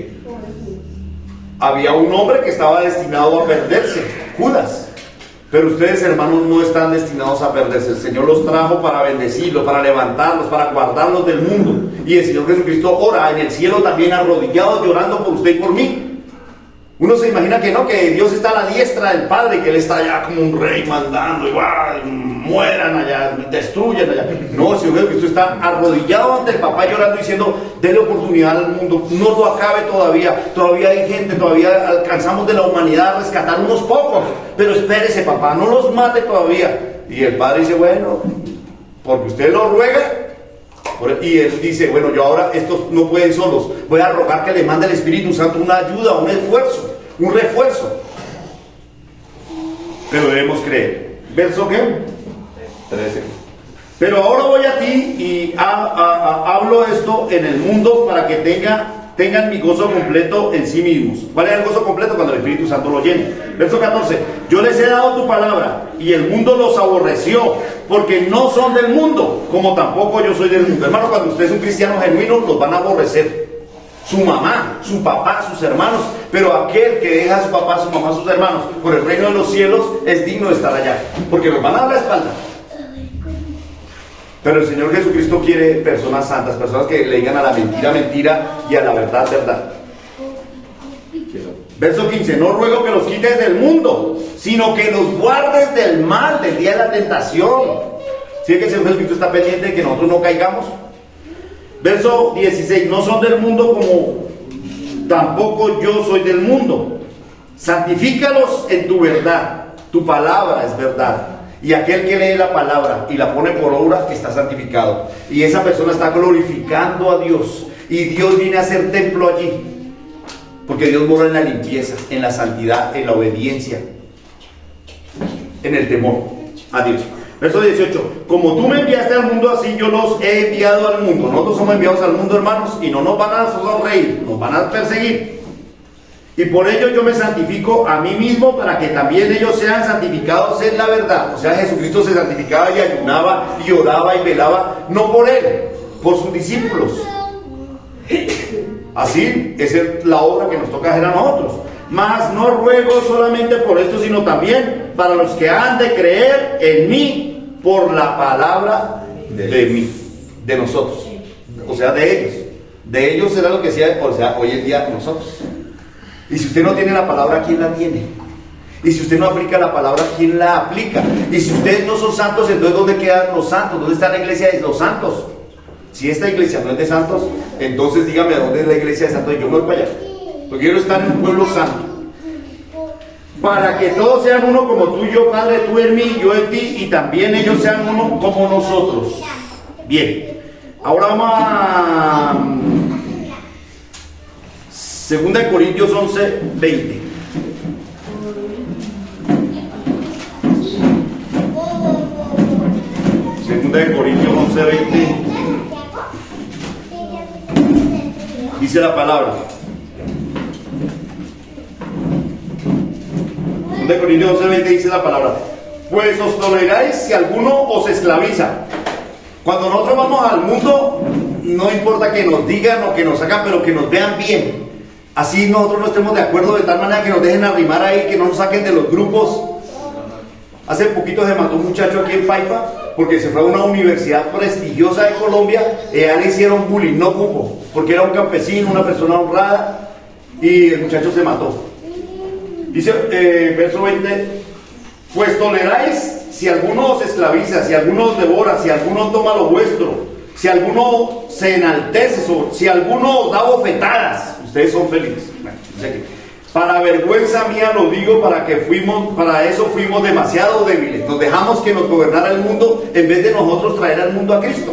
Había un hombre que estaba destinado a perderse, Judas. Pero ustedes, hermanos, no están destinados a perderse. El Señor los trajo para bendecirlos, para levantarlos, para guardarlos del mundo. Y el Señor Jesucristo ora en el cielo también, arrodillado, llorando por usted y por mí. Uno se imagina que no, que Dios está a la diestra del Padre, que Él está allá como un rey mandando, y mueran allá, destruyen allá. No, el Señor Jesucristo está arrodillado ante el Papá, llorando, diciendo, denle oportunidad al mundo, no lo acabe todavía, todavía hay gente, todavía alcanzamos de la humanidad a rescatar unos pocos, pero espérese, Papá, no los mate todavía. Y el Padre dice, bueno, porque usted lo ruega. Y Él dice, bueno, yo ahora estos no pueden solos, voy a rogar que le mande el Espíritu Santo una ayuda, un esfuerzo, un refuerzo. Pero debemos creer. ¿Verso qué? 13. Pero ahora voy a ti y hablo esto en el mundo para que tenga tengan mi gozo completo en sí mismos. ¿Cuál es el gozo completo? Cuando el Espíritu Santo lo llena. Verso 14, yo les he dado tu palabra y el mundo los aborreció porque no son del mundo, como tampoco yo soy del mundo. Hermano, cuando usted es un cristiano genuino, los van a aborrecer. Su mamá, su papá, sus hermanos, pero aquel que deja a su papá, su mamá, sus hermanos por el reino de los cielos es digno de estar allá, porque los van a dar la espalda. Pero el Señor Jesucristo quiere personas santas, personas que le digan a la mentira, mentira, y a la verdad, verdad. Verso 15, no ruego que los quites del mundo, sino que los guardes del mal, del día de la tentación. ¿Sí que el Señor Jesucristo está pendiente de que nosotros no caigamos? Verso 16, no son del mundo como tampoco yo soy del mundo. Santifícalos en tu verdad, tu palabra es verdad. Y aquel que lee la palabra y la pone por obra está santificado. Y esa persona está glorificando a Dios. Y Dios viene a hacer templo allí. Porque Dios mora en la limpieza, en la santidad, en la obediencia, en el temor a Dios. Verso 18, como tú me enviaste al mundo, así yo los he enviado al mundo. Nosotros somos enviados al mundo, hermanos, y no nos van a sonreír, nos van a perseguir. Y por ello yo me santifico a mí mismo, para que también ellos sean santificados en la verdad. O sea, Jesucristo se santificaba y ayunaba y oraba y velaba, no por él, por sus discípulos. Así es la obra que nos toca hacer a nosotros. Mas no ruego solamente por esto, sino también para los que han de creer en mí por la palabra de mí, de nosotros, o sea, de ellos. De ellos será lo que sea, o sea, hoy en día nosotros. Y si usted no tiene la palabra, ¿quién la tiene? Y si usted no aplica la palabra, ¿quién la aplica? Y si ustedes no son santos, entonces ¿dónde quedan los santos? ¿Dónde está la iglesia de los santos? Si esta iglesia no es de santos, entonces dígame dónde es la iglesia de santos y yo me voy para allá. Porque quiero estar en un pueblo santo. Para que todos sean uno como tú y yo, Padre, tú en mí y yo en ti, y también ellos sean uno como nosotros. Bien, ahora vamos a 2 Corintios 11, 20. Segunda de Corintios 11, 20. Dice la palabra. De Corintios 11:20 dice la palabra: pues os toleráis si alguno os esclaviza. Cuando nosotros vamos al mundo, no importa que nos digan o que nos hagan, pero que nos vean bien. Así nosotros no estemos de acuerdo, de tal manera que nos dejen arrimar ahí, que no nos saquen de los grupos. Hace poquito se mató un muchacho aquí en Paipa porque se fue a una universidad prestigiosa de Colombia y a él le hicieron bullying, no cupo, porque era un campesino, una persona honrada, y el muchacho se mató. Dice verso 20, pues toleráis si alguno os esclaviza, si alguno os devora, si alguno toma lo vuestro, si alguno se enaltece, si alguno os da bofetadas, ustedes son felices. Bueno, no sé qué. Para vergüenza mía lo digo, para eso fuimos demasiado débiles. Nos dejamos que nos gobernara el mundo en vez de nosotros traer al mundo a Cristo.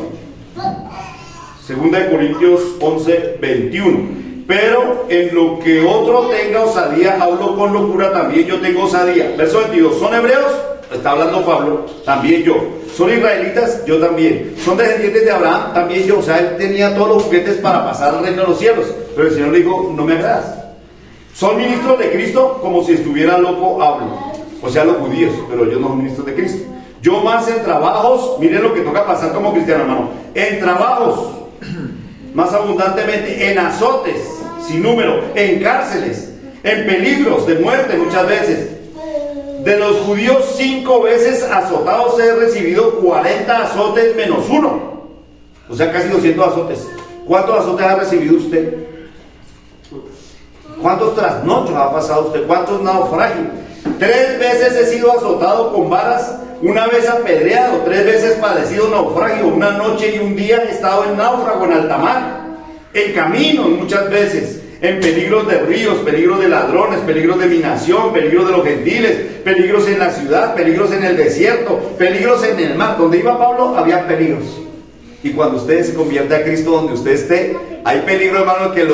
Segunda de Corintios 11, 21. Pero en lo que otro tenga osadía, hablo con locura, también yo tengo osadía. Verso 22, ¿son hebreos? Está hablando Pablo, también yo. ¿Son israelitas? Yo también. ¿Son descendientes de Abraham? También yo. O sea, él tenía todos los juguetes para pasar al reino de los cielos. Pero el Señor le dijo, no me agradas. ¿Son ministros de Cristo? Como si estuviera loco, hablo. O sea, los judíos, pero ellos no son ministros de Cristo. Yo más en trabajos, miren lo que toca pasar como cristiano, hermano. En trabajos, más abundantemente, en azotes, sin número, en cárceles, en peligros de muerte muchas veces. De los judíos 5 veces azotados he recibido 40 azotes menos 1. O sea, casi 200 azotes. ¿Cuántos azotes ha recibido usted? ¿Cuántos trasnochos ha pasado usted? ¿Cuántos naufragios? 3 veces he sido azotado con varas, una vez apedreado, 3 veces padecido naufragio, una noche y un día he estado en náufrago en alta mar, en camino muchas veces, en peligros de ríos, peligros de ladrones, peligros de mi nación, peligros de los gentiles, peligros en la ciudad, peligros en el desierto, peligros en el mar. Donde iba Pablo había peligros. Y cuando usted se convierte a Cristo, donde usted esté, hay peligro, hermano, que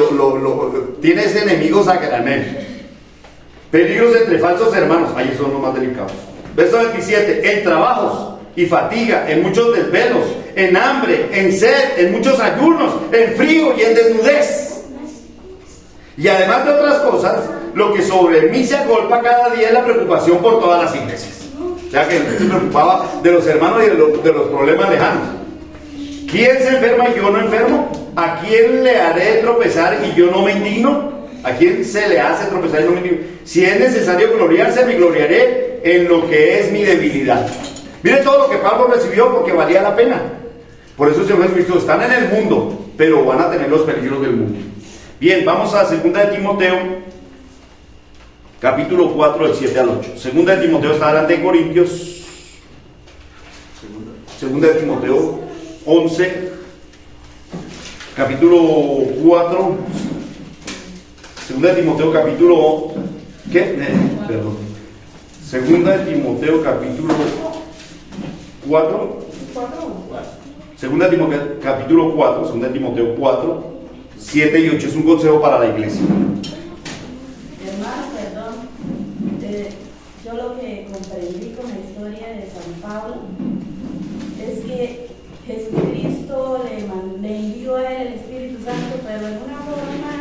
tienes enemigos a granel. Peligros entre falsos hermanos, ahí son los más delicados. Verso 27, en trabajos y fatiga, en muchos desvelos, en hambre, en sed, en muchos ayunos, en frío y en desnudez. Y además de otras cosas, lo que sobre mí se agolpa cada día es la preocupación por todas las iglesias. O sea que se preocupaba de los hermanos y de los problemas lejanos. ¿Quién se enferma y yo no enfermo? ¿A quién le haré tropezar y yo no me indigno? ¿A quién se le hace tropezar y no me indigno? Si es necesario gloriarse, me gloriaré en lo que es mi debilidad. Mire todo lo que Pablo recibió porque valía la pena. Por eso el Señor Jesucristo están en el mundo, pero van a tener los peligros del mundo. Bien, vamos a 2 de Timoteo, capítulo 4, del 7 al 8. 2 de Timoteo está delante de Corintios. 2 de Timoteo 11, capítulo 4. 2 de Timoteo capítulo... ¿Qué? Perdón. 2 de Timoteo capítulo 4. 2 de Timoteo capítulo 4. 2 de Timoteo 4, 7 y 8. Es un consejo para la iglesia. Hermano, perdón. Yo lo que comprendí con la historia de San Pablo es que Jesucristo le envió a él el Espíritu Santo, pero en una forma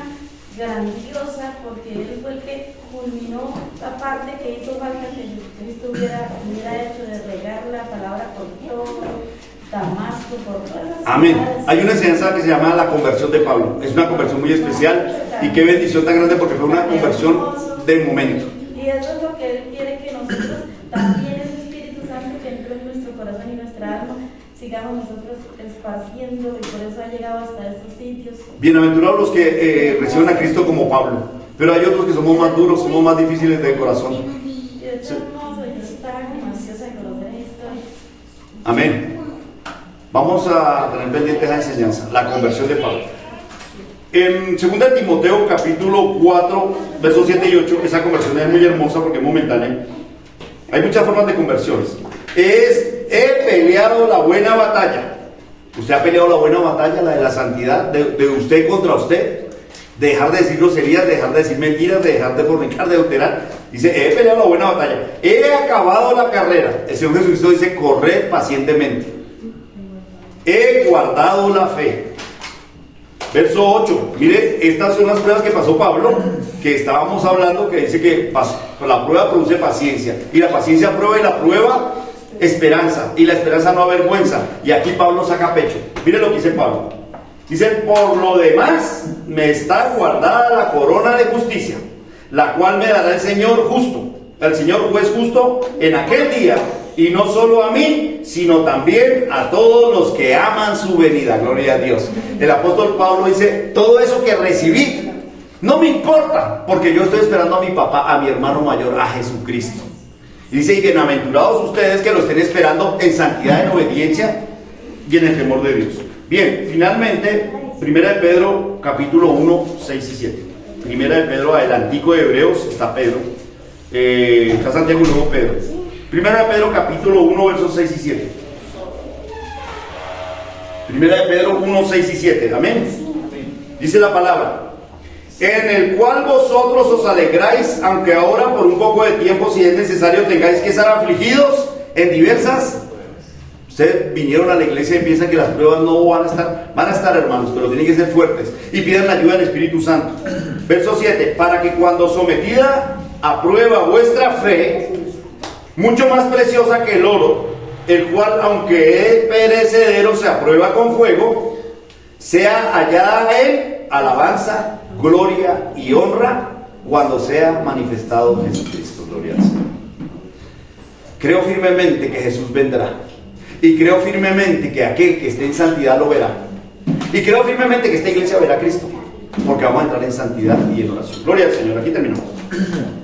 grandiosa, porque él fue el que culminó la parte que hizo falta que Jesucristo hubiera hecho de regar la palabra por todo Damasco, por todas las Amén. ciudades. Hay una enseñanza que se llama la conversión de Pablo. Es una conversión muy especial y qué bendición tan grande porque fue una conversión de momento. Y eso es lo que él quiere, que nosotros también, ese Espíritu Santo que entró en nuestro corazón y nuestra alma, sigamos nosotros esparciendo, y por eso ha llegado hasta estos sitios. Bienaventurados los que reciben a Cristo como Pablo, pero hay otros que somos más duros, somos más difíciles de corazón. Y es hermoso, yo estaba como ansiosa de conocer esa historia. Amén. Vamos a tener pendiente esa enseñanza, la conversión de Pablo. En 2 de Timoteo capítulo 4, versos 7 y 8, esa conversión es muy hermosa porque es momentánea. Hay muchas formas de conversiones. He peleado la buena batalla. Usted ha peleado la buena batalla, la de la santidad, de usted contra usted. De dejar de decir groserías, de dejar de decir mentiras, de dejar de fornicar, de adulterar. Dice, he peleado la buena batalla. He acabado la carrera. El Señor Jesucristo dice, corred pacientemente. He guardado la fe. Verso 8. Mire, estas son las pruebas que pasó Pablo, que estábamos hablando, que dice que la prueba produce paciencia. Y la paciencia prueba, y la prueba esperanza. Y la esperanza no avergüenza. Y aquí Pablo saca pecho. Mire lo que dice Pablo. Dice, por lo demás, me está guardada la corona de justicia, la cual me dará el Señor justo, el Señor juez justo en aquel día. Y no solo a mí, sino también a todos los que aman su venida. Gloria a Dios. El apóstol Pablo dice, todo eso que recibí, no me importa, porque yo estoy esperando a mi papá, a mi hermano mayor, a Jesucristo. Y dice, y bienaventurados ustedes que lo estén esperando en santidad, en obediencia y en el temor de Dios. Bien, finalmente, 1 de Pedro, capítulo 1, 6 y 7. 1 de Pedro, adelantico de Hebreos, está Pedro. Está Santiago y luego Pedro. 1 de Pedro capítulo 1 versos 6 y 7. 1 de Pedro 1, 6 y 7. Amén. Dice la palabra, en el cual vosotros os alegráis, aunque ahora por un poco de tiempo, si es necesario, tengáis que estar afligidos en diversas. Ustedes vinieron a la iglesia y piensan que las pruebas no van a estar hermanos, pero tienen que ser fuertes y pidan la ayuda del Espíritu Santo. Verso 7, para que cuando sometida a prueba vuestra fe, mucho más preciosa que el oro, el cual aunque es perecedero se aprueba con fuego, sea hallada en él alabanza, gloria y honra cuando sea manifestado Jesucristo. Gloria al Señor. Creo firmemente que Jesús vendrá, y creo firmemente que aquel que esté en santidad lo verá, y creo firmemente que esta iglesia verá a Cristo, porque vamos a entrar en santidad y en oración. Gloria al Señor. Aquí terminamos.